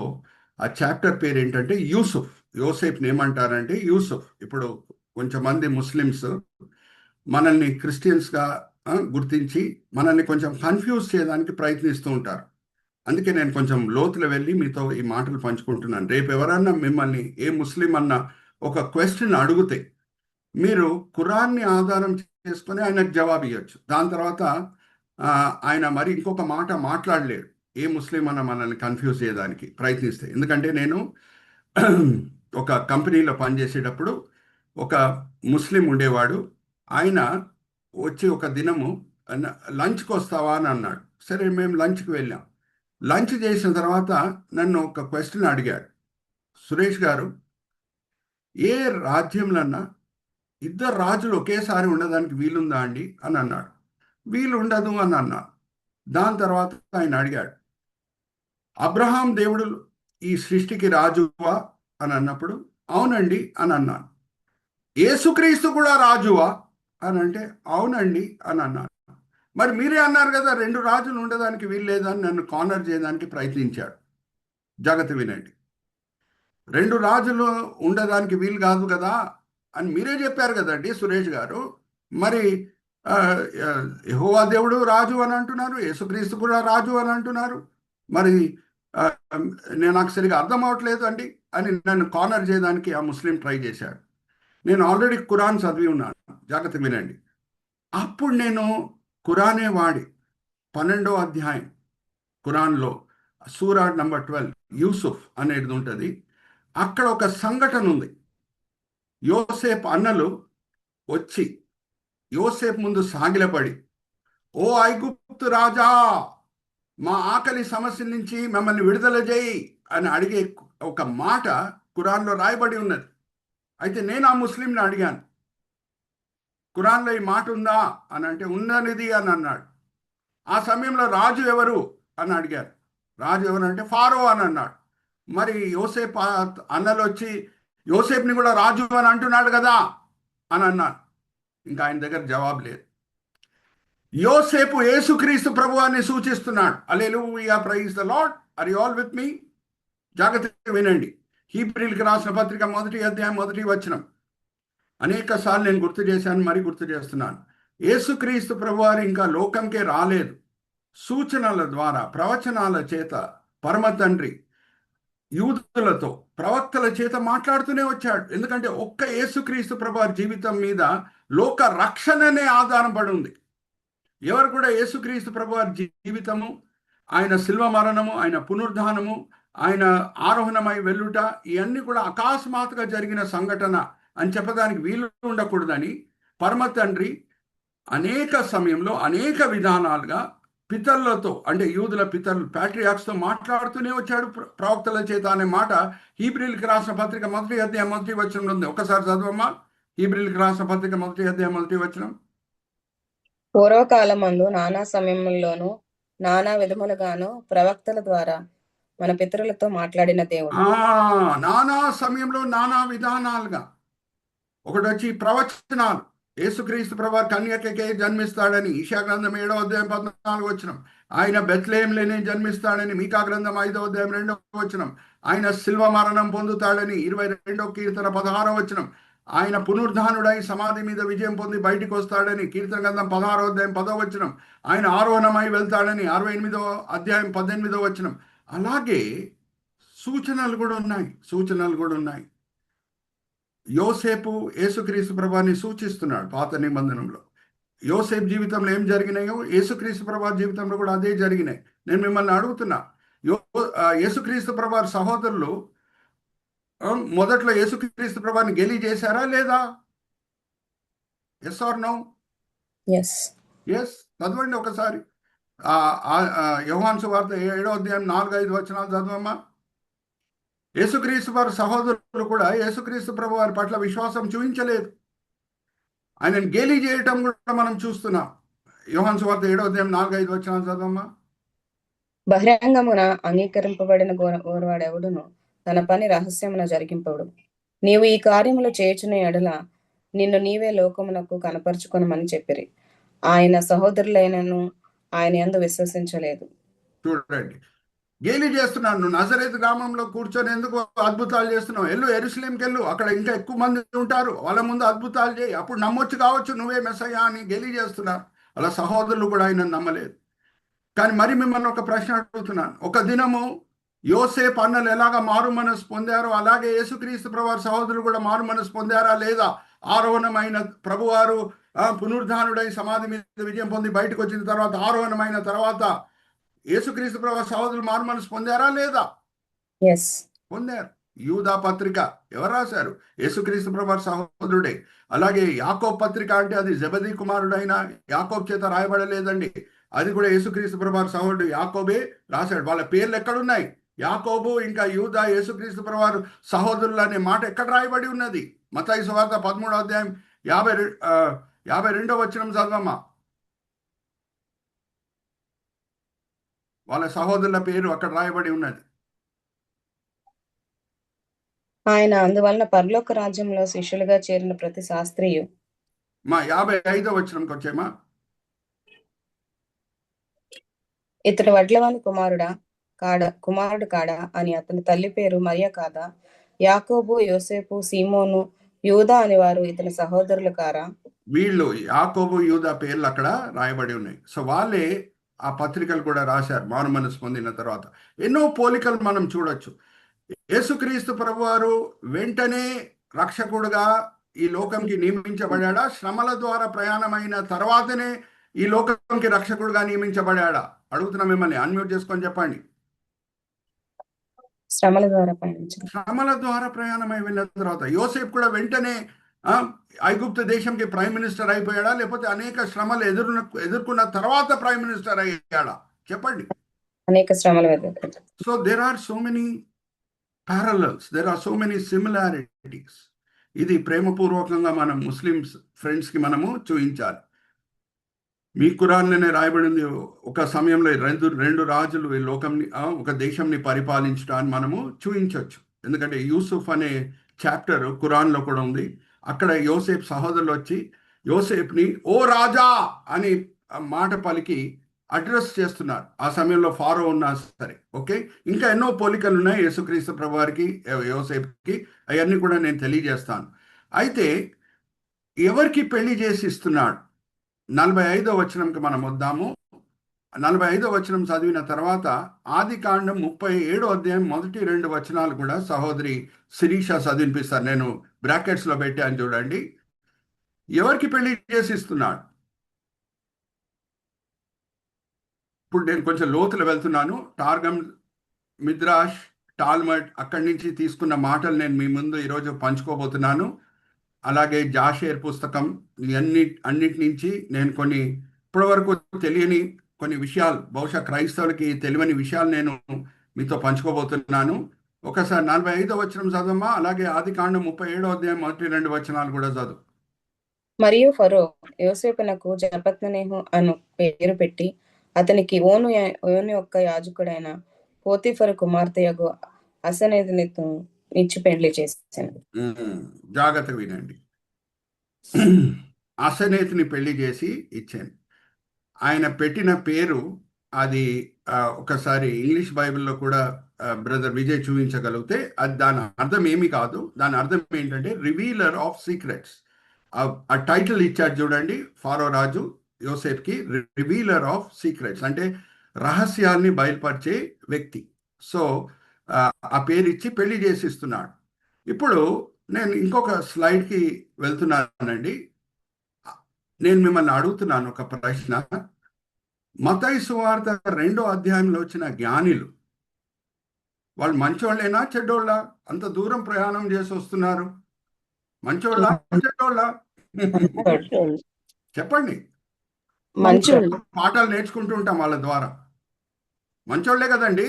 ఆ చాప్టర్ పేరు ఏంటంటే యూసుఫ్. యోసేపుని ఏమంటారంటే యూసుఫ్. ఇప్పుడు కొంచెంమంది ముస్లిమ్స్ మనల్ని క్రిస్టియన్స్గా గుర్తించి మనల్ని కొంచెం కన్ఫ్యూజ్ చేయడానికి ప్రయత్నిస్తూ ఉంటారు. అందుకే నేను కొంచెం లోతులో వెళ్ళి మీతో ఈ మాటలు పంచుకుంటున్నాను. రేపు ఎవరన్నా మిమ్మల్ని ఏ ముస్లిం అన్న ఒక క్వశ్చన్ అడిగితే మీరు ఖురాన్ని ఆధారం చేసుకొని ఆయనకు జవాబు ఇవ్వచ్చు. దాని తర్వాత ఆయన మరి ఇంకొక మాట మాట్లాడలేడు ఏ ముస్లిం అన్న మనల్ని కన్ఫ్యూజ్ చేయడానికి ప్రయత్నిస్తే. ఎందుకంటే నేను ఒక కంపెనీలో పనిచేసేటప్పుడు ఒక ముస్లిం ఉండేవాడు. ఆయన వచ్చి ఒక దినము లంచ్కి వస్తావా అని అన్నాడు. సరే, మేము లంచ్కి వెళ్ళాం. లంచ్ చేసిన తర్వాత నన్ను ఒక క్వశ్చన్ అడిగాడు. సురేష్ గారు, ఏ రాజ్యంలోన్నా ఇద్దరు రాజులు ఒకేసారి ఉండడానికి వీలుందా అండి అని అన్నాడు. వీలు ఉండదు అని అన్నాను. దాని తర్వాత ఆయన అడిగాడు, అబ్రహాం దేవుడు ఈ సృష్టికి రాజువా అని అన్నప్పుడు అవునండి అని అన్నాను. యేసుక్రీస్తు కూడా రాజువా అని అంటే అవునండి అని అన్నాను. మరి మీరే అన్నారు కదా రెండు రాజులు ఉండడానికి వీలు లేదని నన్ను కార్నర్ చేయడానికి ప్రయత్నించాడు. జాగ్రత్త వినండి. రెండు రాజులు ఉండడానికి వీలు కాదు కదా అని మీరే చెప్పారు కదండి సురేష్ గారు. మరి యెహోవా దేవుడు రాజు అని అంటున్నారు, యేసుక్రీస్తు కూడా రాజు అని అంటున్నారు. మరి నేను నాకు సరిగా అర్థం అవట్లేదు అండి అని నన్ను కార్నర్ చేయడానికి ఆ ముస్లిం ట్రై చేశాడు. నేను ఆల్రెడీ ఖురాన్ చదివి ఉన్నాను. జాగ్రత్త వినండి. అప్పుడు నేను ఖురానే వాడి 12వ అధ్యాయం ఖురాన్లో సూరా నంబర్ 12 యూసుఫ్ అనేది ఉంటుంది. అక్కడ ఒక సంఘటన ఉంది. యోసేపు అన్నలు వచ్చి యోసేపు ముందు సాగిలపడి, ఓ ఐగుప్తు రాజా, మా ఆకలి సమస్య నుంచి మమ్మల్ని విడుదల చేయి అని అడిగే ఒక మాట ఖురాన్లో రాయబడి ఉన్నది. అయితే నేను ఆ ముస్లింని అడిగాను, ఖురాన్లో ఈ మాట ఉందా అని అంటే ఉన్నది అని అన్నాడు. ఆ సమయంలో రాజు ఎవరు అని అడిగారు. రాజు ఎవరు అంటే ఫారో అని అన్నాడు. మరి యోసేపు అన్నలు వచ్చి యోసేపుని కూడా రాజు అని అంటున్నాడు కదా అని అన్నాను. ఇంకా ఆయన దగ్గర జవాబు లేదు. యోసేపు యేసుక్రీస్తు ప్రభువాన్ని సూచిస్తున్నాడు. Hallelujah, praise the Lord. Are you all with me? జాగ్రత్తగా వినండి. హీబ్రీయులకు రాసిన పత్రిక 1వ అధ్యాయం 1వ వచనం. అనేక సార్లు నేను గుర్తు చేశాను, మరి గుర్తు చేస్తున్నాను. యేసుక్రీస్తు ప్రభువారు ఇంకా లోకంకే రాలేదు. సూచనల ద్వారా, ప్రవచనాల చేత పరమ తండ్రి యూదులతో ప్రవక్తల చేత మాట్లాడుతూనే వచ్చాడు. ఎందుకంటే ఒక్క యేసుక్రీస్తు ప్రభువారి జీవితం మీద లోక రక్షణనే ఆధారపడి ఉంది. ఎవరు కూడా యేసుక్రీస్తు ప్రభువారి జీవితము, ఆయన శిల్వ మరణము, ఆయన పునరుద్ధానము, ఆయన ఆరోహణమై వెళ్ళుట, ఇవన్నీ కూడా అకస్మాత్తుగా జరిగిన సంఘటన అని చెప్పడానికి వీలు ఉండకూడదని పరమ తండ్రి అనేక సమయంలో అనేక విధానాలుగా పితరులతో, అంటే యూదుల పితరులు ప్యాట్రియాక్స్తో మాట్లాడుతూనే వచ్చాడు ప్రవక్తల చేత అనే మాట హీబ్రీయులకు రాసిన పత్రిక 1వ అధ్యాయం 1వ వచనంలో ఉంది. ఒకసారి చదవమ్మా. హీబ్రీయులకు రాసిన పత్రిక 1వ అధ్యాయం 1వ వచనం. పూర్వకాలమందు నానా సమయంలోనూ నానా విధములుగాను ప్రవక్తల ద్వారా మన పితరులతో మాట్లాడిన దేవుడు. నానా సమయంలో నానా విధానాలుగా. ఒకటి వచ్చి ప్రవచనాలు, యేసుక్రీస్తు ప్రభువు కన్యకకే జన్మిస్తాడని యెషయా గ్రంథం 7వ అధ్యాయం 14వ వచనం. ఆయన బెత్లెహేంలోనే జన్మిస్తాడని మీకా గ్రంథం 5వ అధ్యాయం 2వ వచనం. ఆయన శిల్వ మరణం పొందుతాడని 22వ కీర్తన 16వ వచనం. ఆయన పునరుద్ధానుడై సమాధి మీద విజయం పొంది బయటికి వస్తాడని కీర్తన గ్రంథం 16వ అధ్యాయం 10వ వచనం. ఆయన ఆరోహణమై వెళ్తాడని 68వ అధ్యాయం 18వ వచనం. అలాగే సూచనలు కూడా ఉన్నాయి. యోసేపు యేసుక్రీస్తు ప్రభువాన్ని సూచిస్తున్నాడు పాత నిబంధనలో. యోసేపు జీవితంలో ఏం జరిగినాయో యేసుక్రీస్తు ప్రభువారి జీవితంలో కూడా అదే జరిగినాయి. నేను మిమ్మల్ని అడుగుతున్నా, యేసుక్రీస్తు ప్రభువారి సహోదరులు మొదట్లో యేసుక్రీస్తు ప్రభువాన్ని గెలి చేశారా లేదా? Yes or no? ఎస్. చదవండి ఒకసారి. యోహాను సువార్త 7వ అధ్యాయం 4-5 వచనాలు చదవమ్మా. యేసుక్రీస్తు వారి సహోదరులు కూడా యేసుక్రీస్తు ప్రభు వారి పట్ల విశ్వాసం చూపించలేదు. ఆయనను గేలి చేయటం కూడా మనం చూస్తున్నాం. యోహాను సువార్త 7వ అధ్యాయం 4-5 వచనాలు చదవమ్మా. బహిరంగమున అంగీకరింపబడిన ఓర్వాడెవడును తన పని రహస్యమున జరిగింపడు. నీవు ఈ కార్యములు చేయుచున్న ఎడల నిన్ను నీవే లోకమునకు కనపరుచుకొనమని చెప్పిరి. ఆయన సహోదరులైనను ఆయన యందు విశ్వసించలేదు. చూడండి, గేలి చేస్తున్నాను, నువ్వు నజరేతు గ్రామంలో కూర్చొని ఎందుకు అద్భుతాలు చేస్తున్నావు? యెరూషలేంకి వెళ్ళు, అక్కడ ఇంకా ఎక్కువ మంది ఉంటారు, వాళ్ళ ముందు అద్భుతాలు చేయి, అప్పుడు నమ్మొచ్చు కావచ్చు నువ్వే మెస్సయ్యా అని గేలి చేస్తున్నారు. అలా సహోదరులు కూడా ఆయన నమ్మలేదు. కానీ మరి మిమ్మల్ని ఒక ప్రశ్న అడుగుతున్నాను. ఒక దినము యోసేపు అన్నలు ఎలాగ మారు మనసు పొందారో అలాగే యేసుక్రీస్తు ప్రభువారి సహోదరులు కూడా మారు మనసు పొందారా లేదా? ఆరోహణమైన ప్రభువారు పునరుద్ధానుడై సమాధి మీద విజయం పొంది బయటకు వచ్చిన తర్వాత, ఆరోహణమైన తర్వాత యేసుక్రీస్తు ప్రభువారి సహోదరులు మారు మనసు పొందారా లేదా? పొందారు. యూదా పత్రిక ఎవరు రాశారు? యేసుక్రీస్తు ప్రభువారి సహోదరుడే. అలాగే యాకోబు పత్రిక అంటే అది జెబెదీ కుమారుడైన యాకోబు చేత రాయబడలేదండి, అది కూడా యేసుక్రీస్తు ప్రభువారి సహోదరుడు యాకోబే రాశాడు. వాళ్ళ పేర్లు ఎక్కడున్నాయి? యాకోబు ఇంకా యూదా యేసుక్రీస్తు ప్రభువారు సహోదరులు అనే మాట ఎక్కడ రాయబడి ఉన్నది? మత్తయి సువార్త 13వ అధ్యాయం 52వ వచనం చదవమ్మా. వాళ్ళ సహోదరుల పేరు అక్కడ రాయబడి ఉన్నది. ఆయన అందువలన పరలోక రాజ్యంలో శిష్యులుగా చేరిన ప్రతి శాస్త్రియు. మా 55వ వచనంకి వచ్చేమా. ఇతడు వడ్లవాని కుమారుడు కాడా అని అతని తల్లి పేరు మరియ కాదా? యాకోబు, యోసేపు, సీమోను, యూదా అని వారు ఇతని సహోదరులు కారా? వీళ్ళు యాకోబు యూదా పేర్లు అక్కడ రాయబడి ఉన్నాయి. సో వాళ్ళే ఆ పత్రికలు కూడా రాశారు మారు మనసు పొందిన తర్వాత. ఎన్నో పోలికలు మనం చూడొచ్చు. యేసుక్రీస్తు ప్రభువారు వెంటనే రక్షకుడుగా ఈ లోకంకి నియమించబడా? శ్రమల ద్వారా ప్రయాణమైన తర్వాతనే ఈ లోకంకి రక్షకుడుగా నియమించబడా? అడుగుతున్నా మిమ్మల్ని, అన్మ్యూట్ చేసుకొని చెప్పండి. శ్రమల ద్వారా ప్రయాణమై వెళ్ళిన తర్వాత. యోసేపు కూడా వెంటనే ఐగుప్తు దేశంకి ప్రైమ్ మినిస్టర్ అయిపోయాడా, లేకపోతే అనేక శ్రమలు ఎదుర్కొన్న తర్వాత ప్రైమ్ మినిస్టర్ అయ్యాడా? చెప్పండి. అనేక శ్రమలు. So there are so many parallels, there are so many similarities. ఇది ప్రేమపూర్వకంగా మనం ముస్లిమ్స్ ఫ్రెండ్స్కి మనము చూపించాలి. మీ ఖురాన్లోనే రాయబడింది, ఒక సమయంలో రెండు రాజులు ఈ లోకంని ఒక దేశంని పరిపాలించడాన్ని మనము చూపించవచ్చు. ఎందుకంటే యూసుఫ్ అనే చాప్టర్ ఖురాన్లో కూడా ఉంది. అక్కడ యోసేపు సహోదరులు వచ్చి యోసేపుని ఓ రాజా అని మాట పలికి అడ్రస్ చేస్తున్నారు. ఆ సమయంలో ఫారో ఉన్నా సరే. ఓకే, ఇంకా ఎన్నో పోలికలు ఉన్నాయి యేసుక్రీస్తు ప్రభువారికి యోసేపుకి, అవన్నీ కూడా నేను తెలియజేస్తాను. అయితే ఎవరికి పెళ్లి చేసి ఇస్తున్నాడు? 45వ వచనంకి మనం వద్దాము. 45వ వచనం చదివిన తర్వాత ఆదికాండం 37వ అధ్యాయం 1-2 వచనాలు కూడా సహోదరి శిరీష చదివినిపిస్తారు. నేను బ్రాకెట్స్లో పెట్టాను చూడండి. ఎవరికి పెళ్లి చేసి ఇస్తున్నాడు? ఇప్పుడు నేను కొంచెం లోతులు వెళ్తున్నాను. టార్గమ్, మిద్రాష్, టాల్మడ్ అక్కడి నుంచి తీసుకున్న మాటలు నేను మీ ముందు ఈరోజు పంచుకోబోతున్నాను. అలాగే జాషేర్ పుస్తకం, అన్నిటి నుంచి నేను కొన్ని ఇప్పటివరకు తెలియని కొన్ని విషయాలు, బహుశా క్రైస్తవులకి తెలియని విషయాలు నేను మీతో పంచుకోబోతున్నాను. ఒకసారి 45వ వచనం చదవమ్మా. అలాగే ఆదికాండం 37వ అధ్యాయం 1-2 వచనాలు కూడా చదువు. మరియు ఫరో యోసేపునకు జపత్ననేహు అను పేరు పెట్టి అతనికి ఓను యొక్క యాజకుడైన పోతీఫరు కుమార్తెయగు అసనేతిని ఇచ్చి పెళ్లి చేశాను. జాగ్రత్త వినండి. అసనేతిని పెళ్లి చేసి ఇచ్చాను. ఆయన పెట్టిన పేరు అది ఒకసారి ఇంగ్లీష్ బైబిల్లో కూడా బ్రదర్ విజయ్ చూపించగలిగితే అది దాని అర్థం ఏమీ కాదు. దాని అర్థం ఏంటంటే రివీలర్ ఆఫ్ సీక్రెట్స్. ఆ టైటిల్ ఇచ్చాడు చూడండి ఫారో రాజు యోసేఫ్కి, రివీలర్ ఆఫ్ సీక్రెట్స్ అంటే రహస్యాల్ని బయలుపరిచే వ్యక్తి. సో ఆ పేరు ఇచ్చి పెళ్లి చేసిస్తున్నాడు. ఇప్పుడు నేను ఇంకొక స్లైడ్కి వెళ్తున్నానండి. నేను మిమ్మల్ని అడుగుతున్నాను ఒక ప్రశ్న. మత్తయి సువార్త 2వ అధ్యాయంలో వచ్చిన జ్ఞానులు వాళ్ళు మంచోళ్ళేనా చెడ్డోళ్ళ? అంత దూరం ప్రయాణం చేసి వస్తున్నారు. మంచోళ్ళ చెడ్డోళ్ళ? చెప్పండి. పాఠాలు నేర్చుకుంటూ ఉంటాం వాళ్ళ ద్వారా. మంచోళ్లే కదండి.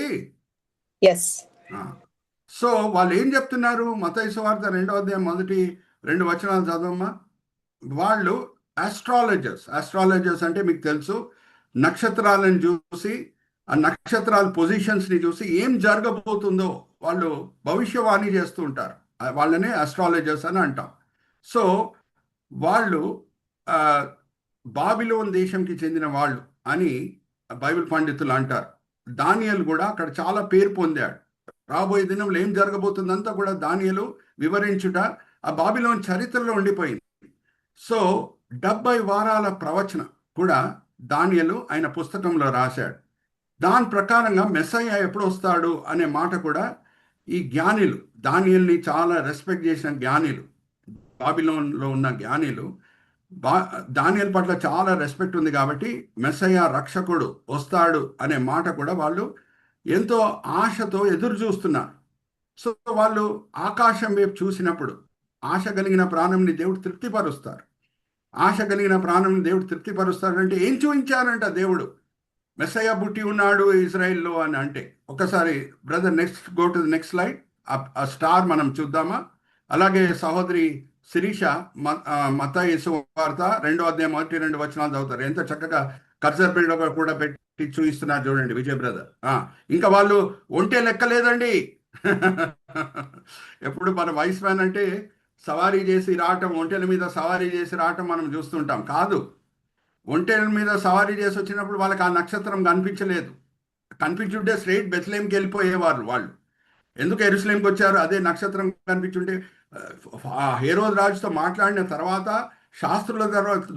సో వాళ్ళు ఏం చెప్తున్నారు? మత్తయి సువార్త 2వ అధ్యాయం 1-2 వచనాలు చదవమ్మా. వాళ్ళు ఆస్ట్రాలజర్స్ అంటే మీకు తెలుసు, నక్షత్రాలను చూసి ఆ నక్షత్రాల పొజిషన్స్ని చూసి ఏం జరగబోతుందో వాళ్ళు భవిష్యవాణి చేస్తూ ఉంటారు. వాళ్ళనే ఆస్ట్రాలజర్స్ అని అంటాం. సో వాళ్ళు ఆ, బాబిలోన్ దేశంకి చెందిన వాళ్ళు అని బైబిల్ పండితులు అంటారు. దానియేలు కూడా అక్కడ చాలా పేరు పొందాడు. రాబోయే దినంలో ఏం జరగబోతుందంతా కూడా దానియేలు వివరించుట ఆ బాబిలోన్ చరిత్రలో ఉండిపోయింది. సో 70 వారాల ప్రవచన కూడా దానియేలు ఆయన పుస్తకంలో రాశాడు. దాని ప్రకారంగా మెస్సయ్య ఎప్పుడు వస్తాడు అనే మాట కూడా ఈ జ్ఞానిలు, దానియేలుని చాలా రెస్పెక్ట్ చేసిన జ్ఞానిలు, బాబిలోన్లో ఉన్న జ్ఞానిలు బా దానియేలు పట్ల చాలా రెస్పెక్ట్ ఉంది కాబట్టి మెస్సయ్య రక్షకుడు వస్తాడు అనే మాట కూడా వాళ్ళు ఎంతో ఆశతో ఎదురు చూస్తున్నారు. సో వాళ్ళు ఆకాశం వైపు చూసినప్పుడు ఆశ కలిగిన ప్రాణంని దేవుడు తృప్తిపరుస్తారు. ఆశ కలిగిన ప్రాణంని దేవుడు తృప్తిపరుస్తాడంటే ఏం చూపించారంట దేవుడు? మెస్సయ్య పుట్టి ఉన్నాడు ఇజ్రాయిల్లో అని అంటే. ఒకసారి brother next go to the next slide. ఆ స్టార్ మనం చూద్దామా? అలాగే సహోదరి శిరీష మత్తయి సువార్త 2వ అధ్యాయం 1-2 వచనాలు చదువుతారు. ఎంత చక్కగా కర్సర్ బిల్డ్ కూడా పెట్టి చూపిస్తున్నారు చూడండి విజయ్ బ్రదర్. ఇంకా వాళ్ళు ఒంటే లెక్కలేదండి. ఎప్పుడు మన వైస్ మ్యాన్ అంటే సవారీ చేసి రావటం, ఒంటెల మీద సవారీ చేసి రావటం మనం చూస్తుంటాం. కాదు, ఒంటెల మీద సవారీ చేసి వచ్చినప్పుడు వాళ్ళకి ఆ నక్షత్రం కనిపించలేదు. కనిపించుంటే స్ట్రైట్ బెత్లెహేంకి వెళ్ళిపోయేవారు వాళ్ళు. ఎందుకు యెరూషలేంకి వచ్చారు? అదే నక్షత్రం కనిపించుంటే హేరోదు రాజుతో మాట్లాడిన తర్వాత, శాస్త్రుల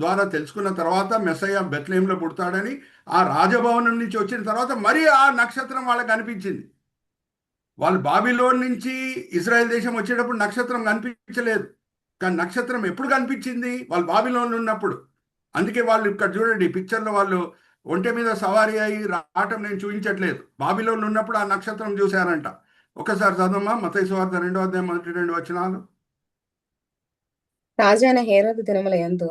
ద్వారా తెలుసుకున్న తర్వాత మెస్సయ్య బెత్లెహేంలో పుడతాడని ఆ రాజభవనం నుంచి వచ్చిన తర్వాత మరి ఆ నక్షత్రం వాళ్ళకి కనిపించింది. వాళ్ళు బాబిలోన్ నుంచి ఇజ్రాయెల్ దేశం వచ్చేటప్పుడు నక్షత్రం కనిపించలేదు. కానీ నక్షత్రం ఎప్పుడు కనిపించింది? వాళ్ళు బాబిలోన్లో ఉన్నప్పుడు. అందుకే వాళ్ళు ఇక్కడ చూడండి పిక్చర్లో వాళ్ళు ఒంటె మీద సవారీ అయి రావటం నేను చూపించట్లేదు. బాబిలోన్లో ఉన్నప్పుడు ఆ నక్షత్రం చూశారంట. ఒకసారి చదవమ్మా మత్తయి సువార్త 2వ అధ్యాయం 1-2 వచనాలు. రాజైన హేరోదు దినముల యందు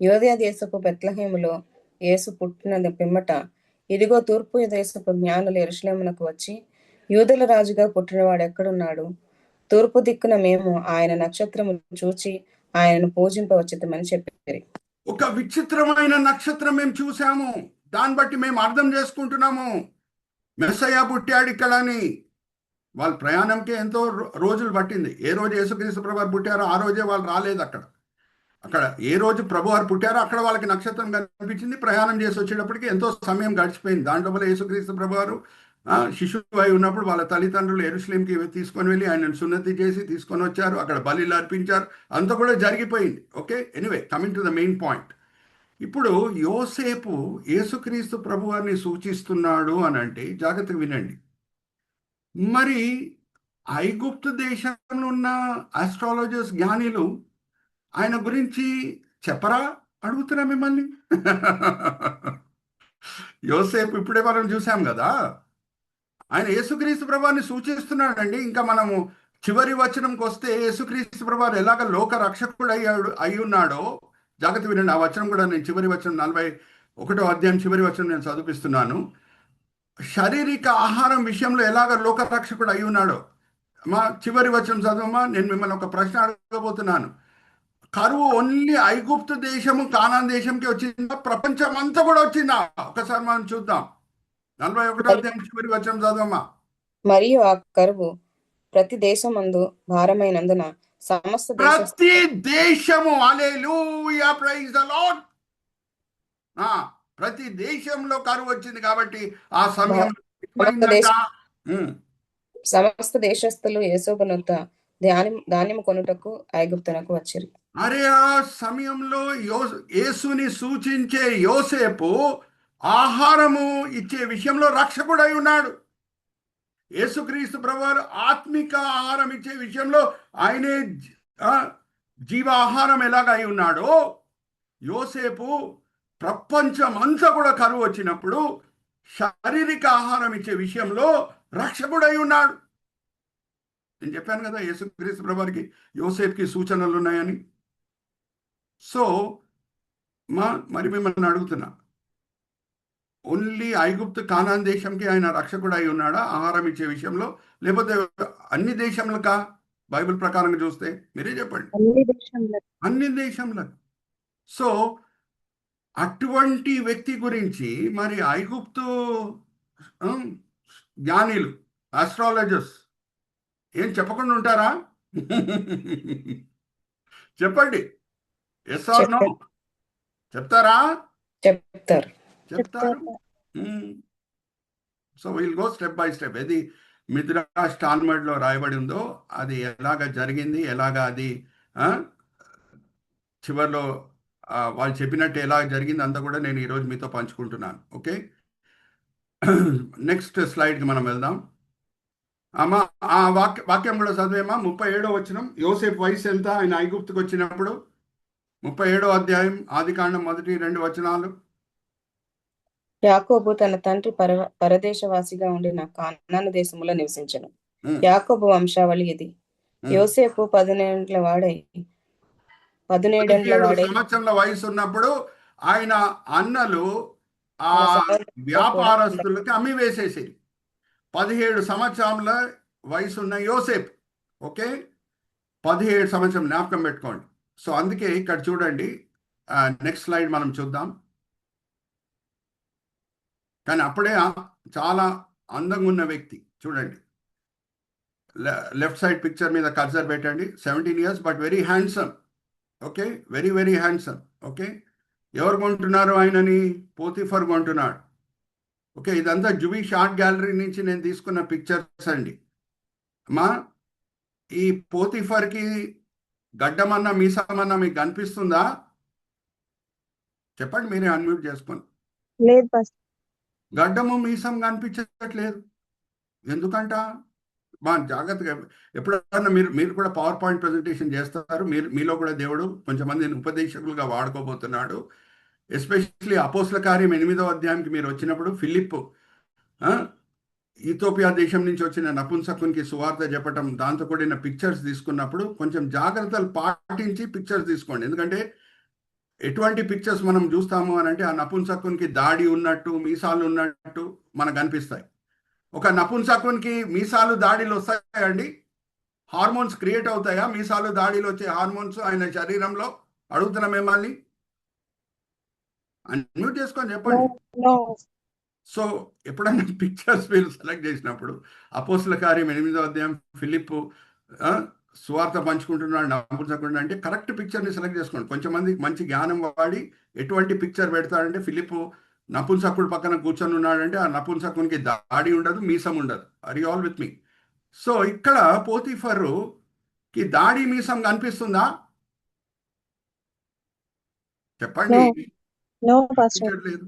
యోదయ దేశపు బెత్లెహేములో యేసు పుట్టిన పిమ్మట, ఇదిగో తూర్పు దేశపు జ్ఞానులు యెరూషలేమునకు వచ్చి, యూదుల రాజుగా పుట్టినవాడు ఎక్కడున్నాడు? తూర్పు దిక్కున మేము ఆయన నక్షత్రము చూచి ఆయనను పూజింపవచ్చితమని చెప్పారు. ఒక విచిత్రమైన నక్షత్రం మేము చూసాము. దాన్ని బట్టి మేము అర్థం చేసుకుంటున్నాము మెస్సయ్య పుట్టాడు ఇక్కడ అని. వాళ్ళ ప్రయాణంకే ఎంతో రోజులు పట్టింది. ఏ రోజు యేసుక్రీస్తు ప్రభువారు పుట్టారో ఆ రోజే వాళ్ళు రాలేదు. అక్కడ ఏ రోజు ప్రభువారు పుట్టారో అక్కడ వాళ్ళకి నక్షత్రం కనిపించింది. ప్రయాణం చేసి వచ్చేటప్పటికి ఎంతో సమయం గడిచిపోయింది. దాంట్లో వల్ల యేసుక్రీస్తు ప్రభువారు శిశువు అయి ఉన్నప్పుడు వాళ్ళ తల్లిదండ్రులు యెరూషలేంకి తీసుకొని వెళ్ళి ఆయనను సున్నతి చేసి తీసుకొని వచ్చారు. అక్కడ బలిలు అర్పించారు. అంతా కూడా జరిగిపోయింది. Okay, anyway coming to the main point. ఇప్పుడు యోసేపు యేసుక్రీస్తు ప్రభువారిని సూచిస్తున్నాడు అని అంటే జాగ్రత్తగా వినండి. మరి ఐగుప్తు దేశంలో ఉన్న ఆస్ట్రాలజర్స్ జ్ఞానిలు ఆయన గురించి చెప్పరా అడుగుతున్నా మిమ్మల్ని. యోసేపు ఇప్పుడే మనం చూసాం కదా, ఆయన యేసుక్రీస్తు ప్రభువారిని సూచిస్తున్నాడండి. ఇంకా మనము చివరి వచనంకి వస్తే యేసుక్రీస్తు ప్రభువారు ఎలాగ లోక రక్షకుడు అయి ఉన్నాడో జాగ్రత్త వినండి. ఆ వచనం కూడా నేను చివరి వచనం 41వ అధ్యాయం చివరి వచనం నేను చదివిస్తున్నాను. శారీరక ఆహారం విషయంలో ఎలాగ లోక రక్షకుడు అయి ఉన్నాడో మా చివరి వచనం చదవమా. నేను మిమ్మల్ని ఒక ప్రశ్న అడగబోతున్నాను. కరువు ఓన్లీ ఐగుప్తు దేశము కానాన్ దేశంకి వచ్చిందా? ప్రపంచం అంతా కూడా వచ్చిందా? ఒకసారి మనం చూద్దాం. 41వ అధ్యాయం చివరి వచనం చదవమా. మరియు ఆ కరువు ప్రతి దేశమందు భారమైనందున సమస్త ప్రతి దేశము, హల్లెలూయా, ప్రైజ్ ద లార్డ్. ప్రతి దేశంలో కరువు వచ్చింది కాబట్టి ఆ సమయంలో సమస్త దేశస్థులు యేసోబునొద్ద ధాన్యము కొనుటకు ఐగుప్తునకు వచ్చారు. అరే ఆ సమయంలో యేసుని సూచించే యోసేపు ఆహారము ఇచ్చే విషయంలో రక్షకుడై ఉన్నాడు. యేసుక్రీస్తు ప్రభువారు ఆత్మిక ఆహారం ఇచ్చే విషయంలో ఆయనే జీవాహారం ఎలాగ అయి ఉన్నాడో, యోసేపు ప్రపంచం అంతా కూడా కరువు వచ్చినప్పుడు శారీరక ఆహారం ఇచ్చే విషయంలో రక్షకుడై ఉన్నాడు. నేను చెప్పాను కదా యేసుక్రీస్తు ప్రభువారికి యోసేపుకి సూచనలు ఉన్నాయని. సో మరి మిమ్మల్ని అడుగుతున్నా, ఓన్లీ ఐగుప్తు కానాన్ దేశంకి ఆయన రక్షకుడు అయి ఉన్నాడా ఆహారం ఇచ్చే విషయంలో, లేకపోతే అన్ని దేశంలకా? బైబిల్ ప్రకారంగా చూస్తే మీరే చెప్పండి. అన్ని దేశంలో. అన్ని దేశంలో. సో అటువంటి వ్యక్తి గురించి మరి ఐగుప్తు ఉమ్, జ్ఞానిలు, ఆస్ట్రాలజర్స్ ఏం చెప్పకుండా ఉంటారా? చెప్పండి, ఎస్ ఆర్ నో, చెప్తారు. చెప్తారా? చెప్తారు. చెప్తారు. So will go step by step. ఏది మిథ్రాష్ టాల్మడ్లో రాయబడి ఉందో అది ఎలాగ జరిగింది, ఎలాగ అది ఆ, చివరిలో వాళ్ళు చెప్పినట్టు ఎలా జరిగింది అంతా కూడా నేను ఈరోజు మీతో పంచుకుంటున్నాను. ఓకే, నెక్స్ట్ స్లైడ్కి మనం వెళ్దాం. అమ్మా ఆ వాక్యం కూడా చదివేమా. 37వ వచనం. యోసేపు వయసు ఎంత ఆయన ఐగుప్తుకు వచ్చినప్పుడు? 37వ అధ్యాయం, ఆదికాండం 1-2 వచనాలు. యాకోబు తన తండ్రి పరదేశవాసిగా ఉండిన కానాను దేశములో నివసించెను. ఉమ్, యాకోబు వంశావళి ఇది. ఉమ్. యోసేపు 17 వాడై సంవత్సరాల వయసు ఉన్నప్పుడు ఆయన అన్నలు ఆ తన సహోదరులతో కూడా వ్యాపారస్తులకి అమ్మి వేసేసి 17 సంవత్సరాల వయసు ఉన్న యోసేపు. ఓకే, 17 సంవత్సరం జ్ఞాపకం పెట్టుకోండి. సో అందుకే ఇక్కడ చూడండి, నెక్స్ట్ స్లైడ్ మనం చూద్దాం. కానీ అప్పుడే చాలా అందంగా ఉన్న వ్యక్తి చూడండి. లెఫ్ట్ సైడ్ పిక్చర్ మీద కర్సర్ పెట్టండి. 17 years but very handsome. Okay, very very handsome. Okay, ఎవరు కొంటున్నారు ఆయనని? పోతిఫర్ కొంటున్నాడు. ఓకే, ఇదంతా జూయిష్ ఆర్ట్ గ్యాలరీ నుంచి నేను తీసుకున్న పిక్చర్స్ అండి. అమ్మా, ఈ పోతిఫర్కి గడ్డమన్నా మీసమన్నా మీకు కనిపిస్తుందా? చెప్పండి, మీరే అన్మ్యూట్ చేసుకోండి. లేదు పాస్టర్. గడ్డము మీసం కనిపించట్లేదు. ఎందుకంట? మా జాగ్రత్తగా ఎప్పుడన్నా మీరు మీరు కూడా పవర్ పాయింట్ ప్రజెంటేషన్ చేస్తారు. మీలో కూడా దేవుడు కొంచెంమందిని ఉపదేశకులుగా వాడుకోబోతున్నాడు. ఎస్పెషల్లీ అపోస్తల కార్యం 8వ అధ్యాయంకి మీరు వచ్చినప్పుడు ఫిలిప్పు ఇథియోపియా దేశం నుంచి వచ్చిన నపుంసకునికి సువార్త చెప్పటం, దాంతో కూడిన పిక్చర్స్ తీసుకున్నప్పుడు కొంచెం జాగ్రత్తలు పాటించి పిక్చర్స్ తీసుకోండి. ఎందుకంటే ఎటువంటి పిక్చర్స్ మనం చూస్తాము అని అంటే ఆ నపుంసకునికి దాడి ఉన్నట్టు, మీసాలు ఉన్నట్టు మనకు అనిపిస్తాయి. ఒక నపుంసకునికి మీసాలు దాడిలు వస్తాయండి? హార్మోన్స్ క్రియేట్ అవుతాయా? మీసాలు దాడిలో వచ్చే హార్మోన్స్ ఆయన శరీరంలో? అడుగుతున్నా మిమ్మల్ని, అన్మ్యూట్ చేసుకొని చెప్పండి. నో. సో ఎప్పుడైనా పిక్చర్స్ మీరు సెలెక్ట్ చేసినప్పుడు అపోస్తల కార్యం 8వ అధ్యాయం ఫిలిప్పు సువార్త పంచుకుంటున్నాడు నపుంసకుడు అంటే కరెక్ట్ పిక్చర్ని సెలెక్ట్ చేసుకోండి. కొంచెం మంది మంచి జ్ఞానం వాడి ఎటువంటి పిక్చర్ పెడతాడంటే ఫిలిప్పు నపుంసకుడు పక్కన కూర్చొని ఉన్నాడంటే ఆ నపుంసకునికి దాడి ఉండదు, మీసం ఉండదు. Are you all with me? So ఇక్కడ పోతిఫర్కి దాడి మీసం కనిపిస్తుందా? చెప్పండి. No pastor. కనిపించట్లేదు.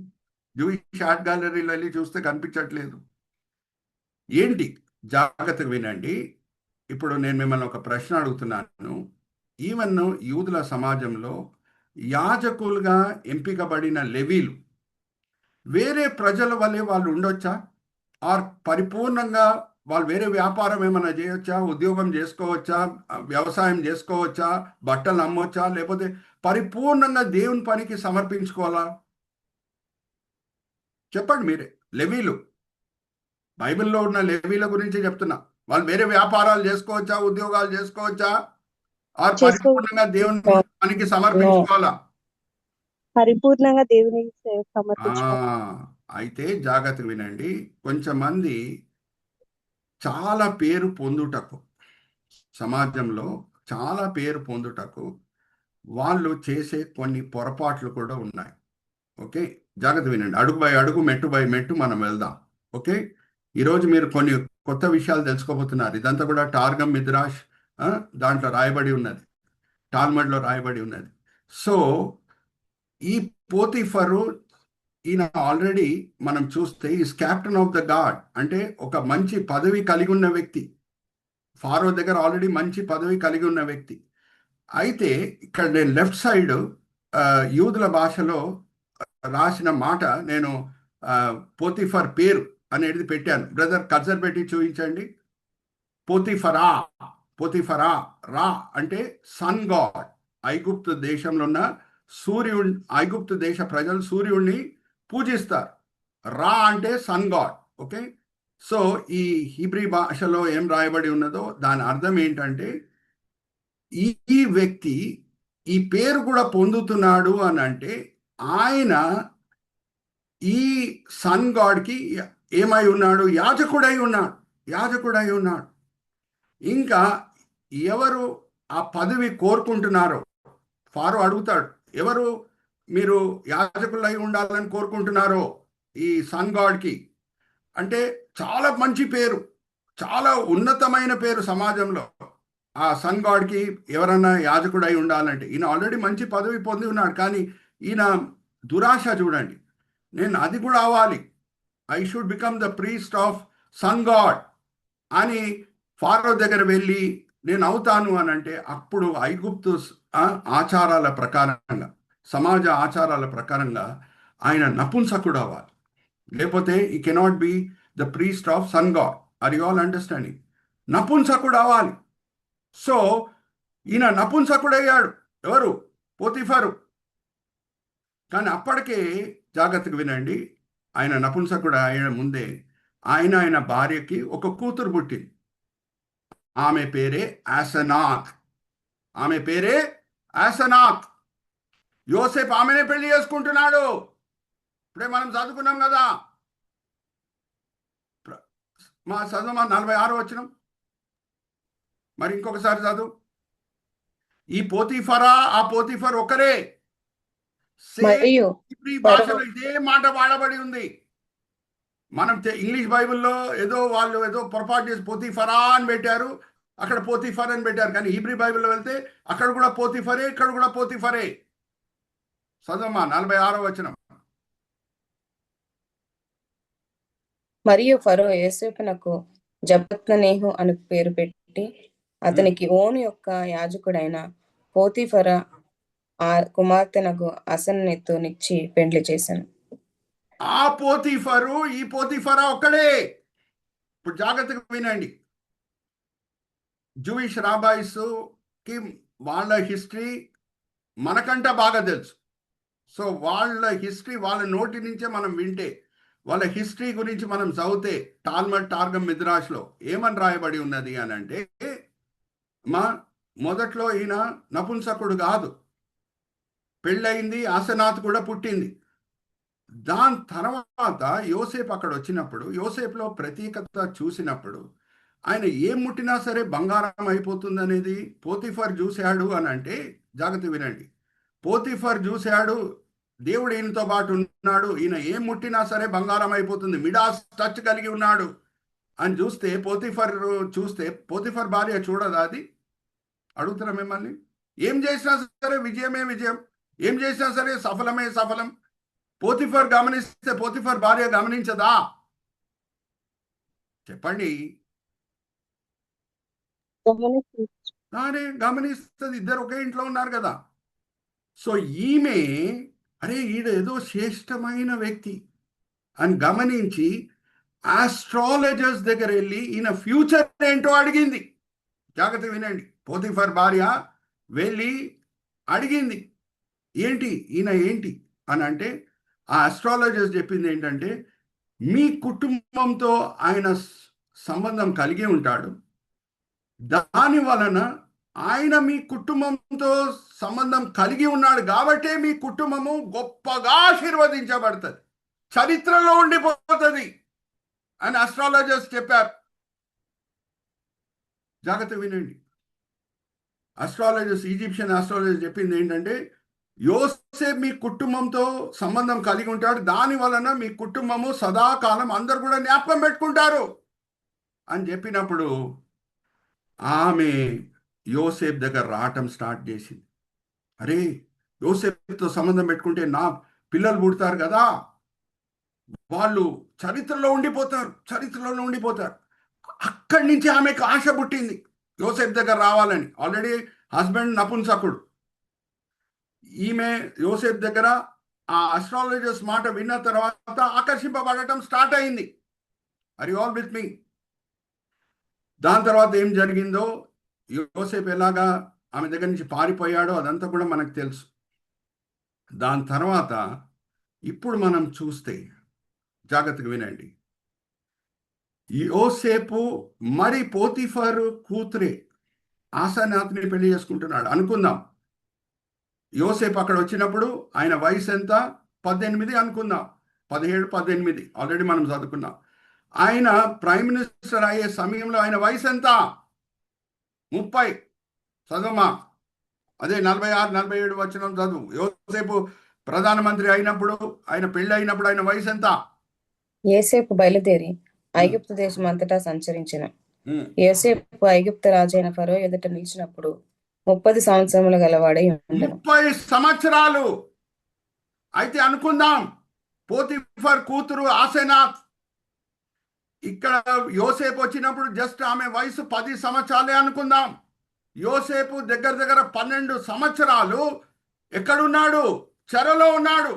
జూయిష్ ఆర్ట్ గ్యాలరీలో వెళ్ళి చూస్తే కనిపించట్లేదు. ఏంటి? జాగ్రత్తగా వినండి. ఇప్పుడు నేను మిమ్మల్ని ఒక ప్రశ్న అడుగుతున్నాను. ఈవెన్ యూదుల సమాజంలో యాజకులుగా ఎంపికబడిన లెవీలు వేరే ప్రజల వల్లే వాళ్ళు ఉండొచ్చా? ఆర్ పరిపూర్ణంగా వాళ్ళు వేరే వ్యాపారం ఏమైనా చేయొచ్చా? ఉద్యోగం చేసుకోవచ్చా? వ్యవసాయం చేసుకోవచ్చా? బట్టలు అమ్మొచ్చా? లేకపోతే పరిపూర్ణంగా దేవుని పనికి సమర్పించుకోవాలా? చెప్పండి మీరే. లెవీలు, బైబిల్లో ఉన్న లెవీల గురించి చెప్తున్నా. వాళ్ళు వేరే వ్యాపారాలు చేసుకోవచ్చా? ఉద్యోగాలు చేసుకోవచ్చా? ఆర్ పరిపూర్ణంగా దేవుని పనికి సమర్పించుకోవాలా? పరిపూర్ణంగా దేవునికి సమర్పించుకోవాలి. అయితే జాగ్రత్తగా వినండి. కొంచెం మంది చాలా పేరు పొందుటకు, సమాజంలో చాలా పేరు పొందుటకు వాళ్ళు చేసే కొన్ని పొరపాట్లు కూడా ఉన్నాయి. ఓకే, జాగ్రత్త వినండి. అడుగు బై అడుగు, మెట్టు బై మెట్టు మనం వెళ్దాం. ఓకే, ఈరోజు మీరు కొన్ని కొత్త విషయాలు తెలుసుకోబోతున్నారు. ఇదంతా కూడా టార్గం మిద్రాష్ దాంట్లో రాయబడి ఉన్నది, టాల్మడ్లో రాయబడి ఉన్నది. సో ఈ పోతిఫరు ఈయన ఆల్రెడీ మనం చూస్తే is captain of the God, అంటే ఒక మంచి పదవి కలిగి ఉన్న వ్యక్తి. ఫారో దగ్గర ఆల్రెడీ మంచి పదవి కలిగి ఉన్న వ్యక్తి. అయితే ఇక్కడ నేను లెఫ్ట్ సైడ్ యూదుల భాషలో రాసిన మాట నేను పోతిఫర్ పేరు అనేది పెట్టాను. బ్రదర్ కర్సర్ పెట్టి చూపించండి. పోతిఫరా, పోతిఫరా. రా అంటే సన్ గాడ్. ఐగుప్తు దేశంలో ఉన్న సూర్యుడు, ఐగుప్తు దేశ ప్రజలు సూర్యుడిని పూజిస్తారు. రా అంటే సన్ గాడ్. ఓకే, సో ఈ హీబ్రీ భాషలో ఏం రాయబడి ఉన్నదో దాని అర్థం ఏంటంటే ఈ వ్యక్తి ఈ పేరు కూడా పొందుతున్నాడు అని అంటే ఆయన ఈ సన్ గాడ్కి ఏమై ఉన్నాడు? యాజకుడై ఉన్నాడు. యాజకుడై ఉన్నాడు. ఇంకా ఎవరు ఆ పదవి కోరుకుంటున్నారో ఫారో అడుగుతాడు, ఎవరు మీరు యాజకులై ఉండాలని కోరుకుంటున్నారో ఈ సన్ గాడ్కి అంటే చాలా మంచి పేరు, చాలా ఉన్నతమైన పేరు సమాజంలో. ఆ సన్ గాడ్కి ఎవరన్నా యాజకుడై ఉండాలంటే ఈయన ఆల్రెడీ మంచి పదవి పొంది ఉన్నాడు, కానీ ఈయన దురాశ చూడండి, నేను అది కూడా అవ్వాలి, I should become the priest of sun god అని ఫారో దగ్గర వెళ్ళి నేను అవుతాను అని అంటే అప్పుడు ఐగుప్తు ఆచారాల ప్రకారంగా, సమాజ ఆచారాల ప్రకారంగా ఆయన నపుంసకుడు అవ్వాలి, లేకపోతే ఈ cannot be the priest of sun god. Are you all understanding? నపుంసకుడు అవ్వాలి. సో ఈయన నపుంసకుడయ్యాడు. ఎవరు? పోతిఫరు. కానీ అప్పటికే జాగ్రత్తగా వినండి, ఆయన నపుంసకుడు అయిన ముందే ఆయన భార్యకి ఒక కూతురు పుట్టింది. ఆమె పేరే ఆసనాత్. ఆమె పేరే ఆసనాత్. యోసేపు ఆమెనే పెళ్లి చేసుకుంటున్నాడు. ఇప్పుడే మనం చదువుకున్నాం కదా, మా చదువు 46 వచనం. మరి ఇంకొకసారి చదువు. ఈ పోతీఫరా ఆ పోతీఫర్ ఒకరే. మరియు భాషలో ఇదే మాట వాడబడి ఉంది. మనం ఇంగ్లీష్ బైబిల్లో వాళ్ళు ఏదో పొరపాటు చేసి పోతీఫరా అని పెట్టారు, అక్కడ పోతీఫర్ అని పెట్టారు. కానీ హీబ్రీ బైబిల్లో వెళ్తే అక్కడ కూడా పోతీఫరే, ఇక్కడ కూడా పోతీఫరే. చదవమ్మా 46వ వచనం. మరియు ఫరో యోసేపునకు జబత్ననేహు అని పేరు పెట్టి అతనికి ఓను యొక్క యాజకుడైన పోతీఫర ఆ కుమార్తెనకు అసన్నెత్తునిచ్చి పెండ్లి చేశాను. ఆ పోతీఫరు ఈ పోతీఫరా ఒక్కడే. ఇప్పుడు జాగ్రత్తగా వినండి. జూయిష్ రాబాయిస్ కి వాళ్ళ హిస్టరీ మనకంట బాగా తెలుసు. సో వాళ్ళ హిస్టరీ వాళ్ళ నోటి నుంచే మనం వింటే, వాళ్ళ హిస్టరీ గురించి మనం చదివితే టాల్మడ్ టార్గమ్ మిద్రాష్లో ఏమని రాయబడి ఉన్నది అని అంటే, మొదట్లో ఈయన నపుంసకుడు కాదు, పెళ్ళయింది, ఆసనాథ్ కూడా పుట్టింది. దాని తర్వాత యోసేపు అక్కడ వచ్చినప్పుడు, యోసేపులో ప్రత్యేకత చూసినప్పుడు ఆయన ఏం ముట్టినా సరే బంగారం అయిపోతుంది అనేది పోతిఫర్ చూశాడు అని అంటే, జాగ్రత్త వినండి, పోతిఫర్ చూశాడు, దేవుడు ఈయనతో పాటు ఉన్నాడు, ఈయన ఏం ముట్టినా సరే బంగారం అయిపోతుంది, మిడాస్ టచ్ కలిగి ఉన్నాడు అని చూస్తే పోతిఫర్ భార్య చూడదా? అది అడుగుతున్నా మిమ్మల్ని. ఏం చేసినా సరే విజయమే విజయం, ఏం చేసినా సరే సఫలమే సఫలం. పోతిఫర్ గమనిస్తే పోతిఫర్ భార్య గమనించదా? చెప్పండి. గమనిస్తుంది. ఇద్దరు ఒకే ఇంట్లో ఉన్నారు కదా. సో ఈమె అరే ఈడేదో శ్రేష్టమైన వ్యక్తి అని గమనించి ఆస్ట్రాలజర్స్ దగ్గర వెళ్ళి ఈయన ఫ్యూచర్ ఏంటో అడిగింది. జాగ్రత్త వినండి. పోతిఫర్ భార్య వెళ్ళి అడిగింది, ఏంటి ఈయన ఏంటి అని అంటే, ఆ ఆస్ట్రాలజర్స్ చెప్పింది ఏంటంటే, మీ కుటుంబంతో ఆయన సంబంధం కలిగి ఉంటాడు, దాని వలన ఆయన మీ కుటుంబంతో సంబంధం కలిగి ఉన్నాడు కాబట్టే మీ కుటుంబము గొప్పగా ఆశీర్వదించబడుతుంది, చరిత్రలో ఉండిపోతుంది అని ఆస్ట్రాలజర్స్ చెప్పారు. జాగ్రత్త వినండి. ఆస్ట్రాలజర్స్, ఈజిప్షియన్ ఆస్ట్రాలజర్స్ చెప్పింది ఏంటంటే, యోసేపు మీ కుటుంబంతో సంబంధం కలిగి ఉంటాడు, దాని వలన మీ కుటుంబము సదాకాలం అందరు కూడా జ్ఞాపకం పెట్టుకుంటారు అని చెప్పినప్పుడు ఆమె యోసేపు దగ్గర రావటం స్టార్ట్ చేసింది. అరే యోసేపుతో సంబంధం పెట్టుకుంటే నా పిల్లలు పుడతారు కదా, వాళ్ళు చరిత్రలో ఉండిపోతారు. అక్కడి నుంచి ఆమెకు ఆశ పుట్టింది యోసేపు దగ్గర రావాలని. ఆల్రెడీ హస్బెండ్ నపుంసకుడు. ఈమె యోసేపు దగ్గర ఆ ఆస్ట్రాలజర్స్ మాట విన్న తర్వాత ఆకర్షింపబడటం స్టార్ట్ అయింది. Are you all with me? దాని తర్వాత ఏం జరిగిందో, యోసేపు ఎలాగా ఆమె దగ్గర నుంచి పారిపోయాడో అదంతా కూడా మనకు తెలుసు. దాని తర్వాత ఇప్పుడు మనం చూస్తే జాగ్రత్తగా వినండి, యోసేపు మరి పోతిఫరు కూతురే ఆసనాథ్ని పెళ్లి చేసుకుంటున్నాడు అనుకుందాం. యోసేపు అక్కడ వచ్చినప్పుడు ఆయన వయసు ఎంత? 18 అనుకుందాం, 17, 18 ఆల్రెడీ మనం చదువుకున్నాం. ఆయన ప్రైమ్ మినిస్టర్ అయ్యే సమయంలో ఆయన వయసు ఎంత? 30. చదువుమా, అదే 46, 47 వచనం చదువు. యోసేపు ప్రధానమంత్రి అయినప్పుడు, ఆయన పెళ్లి అయినప్పుడు ఆయన వయసు ఎంత? యోసేపు బయలుదేరి ఐగుప్తు దేశం అంతటా సంచరించెను. యోసేపు ఐగుప్తు రాజైన ఫరో ఎదుట నిలిచినప్పుడు 30 సంవత్సరములు గలవాడై ఉండెను. 30 సంవత్సరాలు. అయితే అనుకుందాం, పోతిఫర్ కూతురు ఆసెనాత్ ఇక్కడ యోసేపు వచ్చినప్పుడు జస్ట్ ఆమె వయసు 10 సంవత్సరాలే అనుకుందాం. యోసేపు దగ్గర దగ్గర 12 సంవత్సరాలు ఎక్కడున్నాడు? చెరలో ఉన్నాడు.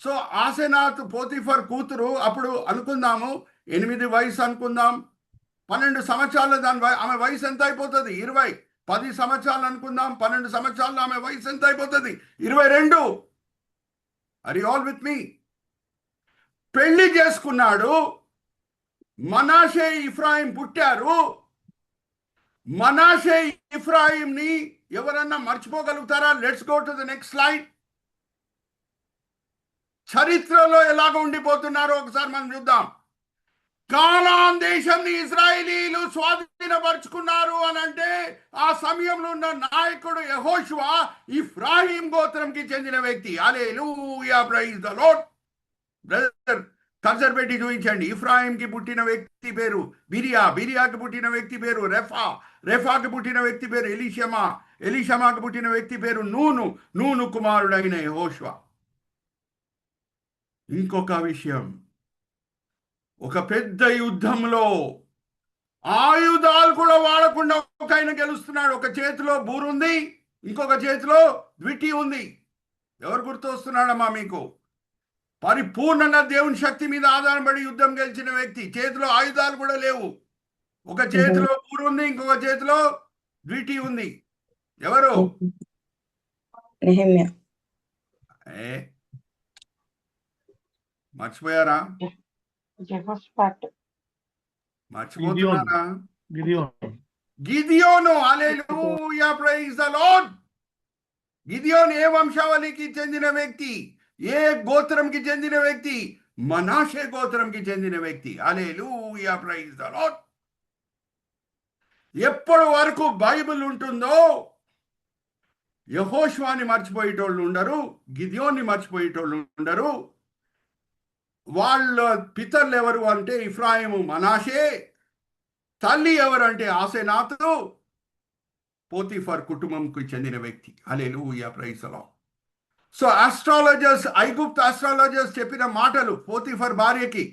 సో ఆసెనాత్ పోతిఫర్ కూతురు అప్పుడు అనుకుందాము 8 వయసు అనుకుందాం, 12 సంవత్సరాలు ఆమె వయసు ఎంత అయిపోతుంది? 20. 10 సంవత్సరాలు అనుకుందాం, 12 సంవత్సరాలు ఆమె వయసు ఎంత అయిపోతుంది? 22. Are you all with me? పెళ్లి చేసుకున్నాడు. మనాషే, ఇఫ్రాయిం పుట్టారు. మనాషే, ఇఫ్రాయింని ఎవరన్నా మర్చిపోగలుగుతారా? Let's go to the next slide. చరిత్రలో ఎలాగ ఉండిపోతున్నారో ఒకసారి మనం చూద్దాం. కానాన్ దేశాన్ని ఇశ్రాయేలీలు స్వాధీనపరుచుకున్నారు అని అంటే ఆ సమయంలో ఉన్న నాయకుడు యెహోషువ ఇఫ్రాయిం గోత్రంకి చెందిన వ్యక్తి. Hallelujah, praise the Lord. Brother cursor పెట్టి చూపించండి. ఇఫ్రాయింకి పుట్టిన వ్యక్తి పేరు బిరియా, బిరియాకి పుట్టిన వ్యక్తి పేరు రెఫా, రెఫాకి పుట్టిన వ్యక్తి పేరు ఎలీషమా, ఎలీషమాకి పుట్టిన వ్యక్తి పేరు నూను, నూను కుమారుడైన యెహోషువ. ఇంకొక విషయం, ఒక పెద్ద యుద్ధంలో ఆయుధాలు కూడా వాడకుండా ఒక ఆయన గెలుస్తున్నాడు. ఒక చేతిలో బూరుంది, ఇంకొక చేతిలో ద్విటి ఉంది. ఎవరు గుర్తు వస్తున్నాడమ్మా మీకు? పరిపూర్ణంగా దేవుని శక్తి మీద ఆధారపడి యుద్ధం గెలిచిన వ్యక్తి. చేతిలో ఆయుధాలు కూడా లేవు. ఒక చేతిలో బూరు ఉంది, ఇంకొక చేతిలో ద్విటి ఉంది. ఎవరు? నెహెమ్యా. మర్చిపోయారా? మర్చిపోతున్నారా? గిదియోను. హల్లెలూయా, ప్రైజ్ ద లార్డ్. గిదియోను ఏ వంశావళికి చెందిన వ్యక్తి? ఏ గోత్రంకి చెందిన వ్యక్తి? మనాషే గోత్రంకి చెందిన వ్యక్తి. Hallelujah, praise the lord. ఎప్పటి వరకు బైబిల్ ఉంటుందో యెహోషువని మర్చిపోయేటోళ్ళు ఉండరు, గిదియోన్ని మర్చిపోయేటోళ్ళు ఉండరు. వాళ్ళ పితరులు ఎవరు అంటే ఇఫ్రాయిము, మనాషే. తల్లి ఎవరు అంటే ఆసెనాతు, పోతిఫర్ కుటుంబంకు చెందిన వ్యక్తి. Hallelujah, praise the Lord. So astrologers, ఐగుప్తు ఆస్ట్రాలజర్స్ చెప్పిన మాటలు పోతిఫర్ భార్యకి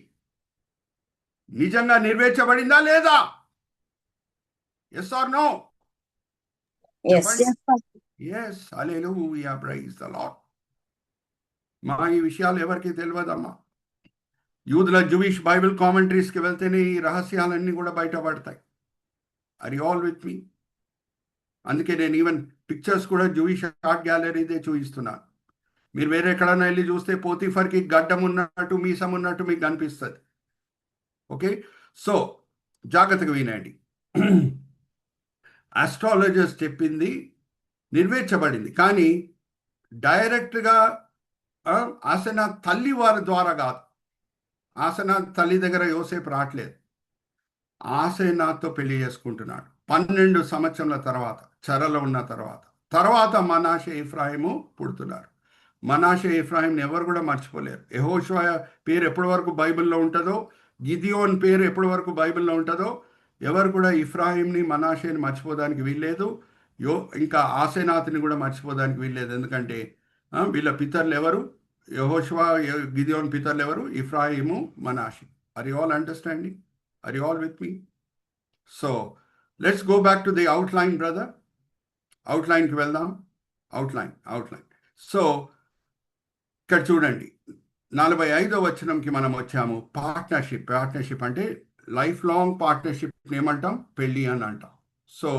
నిజంగా నెరవేర్చబడిందా లేదా? Yes or no? Yes. Hallelujah, praise the Lord. మా ఈ విషయాలు ఎవరికి తెలియదమ్మా. యూదుల జూయిష్ బైబిల్ కామెంటరీస్కి వెళ్తేనే ఈ రహస్యాలన్నీ కూడా బయటపడతాయి. ఆర్ యు ఆల్ విత్ మీ? అందుకే నేను ఈవెన్ పిక్చర్స్ కూడా జూయిష్ ఆర్ట్ గ్యాలరీదే చూపిస్తున్నాను. మీరు వేరే ఎక్కడైనా వెళ్ళి చూస్తే పోతిఫర్కి గడ్డం ఉన్నట్టు, మీసం ఉన్నట్టు మీకు కనిపిస్తుంది. ఓకే, సో జాగ్రత్తగా వినండి. ఆస్ట్రాలజర్స్ చెప్పింది నెరవేర్చబడింది, కానీ డైరెక్ట్గా ఆసెనాత్ తల్లి వారి ద్వారా కాదు. ఆసెనాత్ తల్లి దగ్గర యోసేపు రావట్లేదు. ఆసెనాత్తో పెళ్లి చేసుకుంటున్నాడు 12 సంవత్సరాల తర్వాత, చెరలో ఉన్న తర్వాత మనాషే, ఇఫ్రాయిము పుడుతున్నారు. మనాషే, ఇఫ్రాయింని ఎవరు కూడా మర్చిపోలేరు. యెహోషువ పేరు ఎప్పటి వరకు బైబిల్లో ఉంటుందో, గిదియోన్ పేరు ఎప్పటి వరకు బైబిల్లో ఉంటుందో, ఎవరు కూడా ఇఫ్రాయింని, మనాషేని మర్చిపోదానికి వీల్లేదు. ఇంకా ఆసెనాథ్ని కూడా మర్చిపోదానికి వీల్లేదు. ఎందుకంటే వీళ్ళ పితరులు ఎవరు? యెహోషువ, గిదియోన్ పితరులు ఎవరు? ఇఫ్రాయిము, మనాషే. Are you all understanding? Are you all with me? So let's go back to the outline brother. అవుట్లైన్కి వెళ్దాం. అవుట్లైన్. సో ఇక్కడ చూడండి, 45వ వచనంకి మనం వచ్చాము. పార్ట్నర్షిప్ అంటే లైఫ్ లాంగ్ పార్ట్నర్షిప్ ఏమంటాం? పెళ్ళి అని అంటాం. సో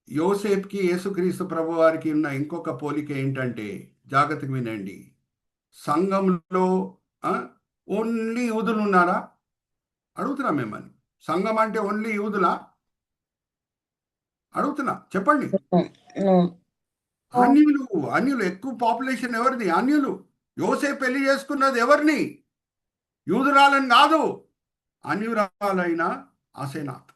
యోసేపుకి యేసుక్రీస్తు ప్రభు వారికి ఉన్న ఇంకొక పోలిక ఏంటంటే, జాగ్రత్తగా వినండి, సంఘంలో ఓన్లీ యూదులు ఉన్నారా? అడుగుతున్నా మిమ్మల్ని. సంఘం అంటే ఓన్లీ యూదులా? అడుగుతున్నా, చెప్పండి. అన్యులు. అన్యులు ఎక్కువ పాపులేషన్ ఎవరిది? అన్యులు. యోసేపు పెళ్లి చేసుకున్నది ఎవరిని? యూదురాలని కాదు, అన్యురాలైన ఆసేనాథ్.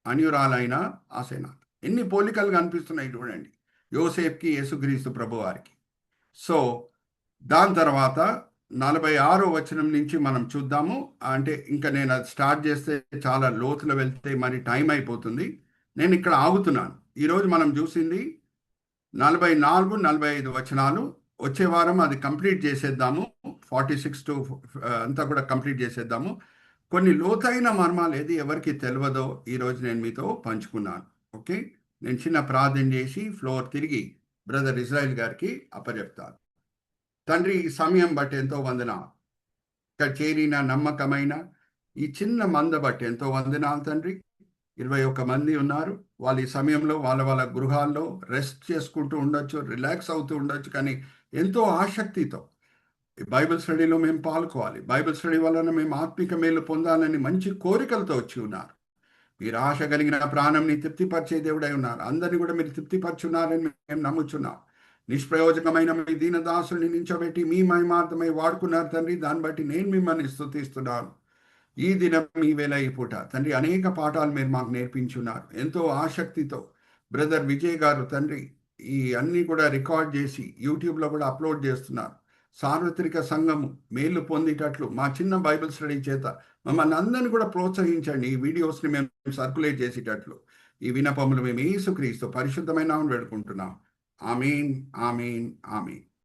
అన్యురాలైన ఆసేనాథ్. ఎన్ని పోలికలు కనిపిస్తున్నాయి చూడండి యోసేపుకి యేసుక్రీస్తు ప్రభు వారికి. సో దాని తర్వాత 46వ వచనం నుంచి మనం చూద్దాము. అంటే ఇంకా నేను అది స్టార్ట్ చేస్తే చాలా లోతులో వెళ్తే మరి టైం అయిపోతుంది. నేను ఇక్కడ ఆగుతున్నాను. ఈరోజు మనం చూసింది 44, 45 వచనాలు. వచ్చే వారం అది కంప్లీట్ చేసేద్దాము. 46 టు అంతా కూడా కంప్లీట్ చేసేద్దాము. కొన్ని లోతైన మర్మాలు ఏది ఎవరికి తెలియదో ఈరోజు నేను మీతో పంచుకున్నాను. ఓకే, నేను చిన్న ప్రార్థన చేసి ఫ్లోర్ తిరిగి బ్రదర్ ఇజ్రాయిల్ గారికి అప్పచెప్తాను. తండ్రి, ఈ సమయం బట్టి ఎంతో వందనాలు. ఇక్కడ చేరిన నమ్మకమైన ఈ చిన్న మంద బట్టి ఎంతో వందనాలు తండ్రి. 21 మంది ఉన్నారు. వాళ్ళు ఈ సమయంలో వాళ్ళ వాళ్ళ గృహాల్లో రెస్ట్ చేసుకుంటూ ఉండొచ్చు, రిలాక్స్ అవుతూ ఉండొచ్చు, కానీ ఎంతో ఆసక్తితో ఈ బైబిల్ స్టడీలో మేము పాల్గొవాలి, బైబిల్ స్టడీ వలన మేము ఆత్మిక మేలు పొందాలని మంచి కోరికలతో వచ్చి ఉన్నారు. మీరు ఆశ కలిగిన ప్రాణంని తృప్తిపరిచే దేవుడై ఉన్నారు. అందరినీ కూడా మీరు తృప్తిపరచున్నారని మేము నమ్ముచున్నాం. నిష్ప్రయోజకమైన మీ దీనదాసుల్ని నించోబెట్టి మీ మహిమార్థమై వాడుకున్నారు తండ్రి. దాన్ని బట్టి నేను మిమ్మల్ని స్తుతిస్తున్నాను. ఈ దినం ఈ వేళ ఈ పూట తండ్రి అనేక పాఠాలు మీరు మాకు నేర్పించున్నారు ఎంతో ఆసక్తితో. బ్రదర్ విజయ్ గారు తండ్రి ఈ అన్నీ కూడా రికార్డ్ చేసి యూట్యూబ్లో కూడా అప్లోడ్ చేస్తున్నారు. సార్వత్రిక సంఘము మేలు పొందేటట్లు మా చిన్న బైబిల్ స్టడీ చేత మమ్మల్ని అందరినీ కూడా ప్రోత్సహించండి. ఈ వీడియోస్ని మేము సర్క్యులేట్ చేసేటట్లు ఈ వినపములు మేము యేసుక్రీస్తు పరిశుద్ధమైన నామమున వేడుకుంటున్నాం. ఆమేన్, ఆమేన్, ఆమేన్.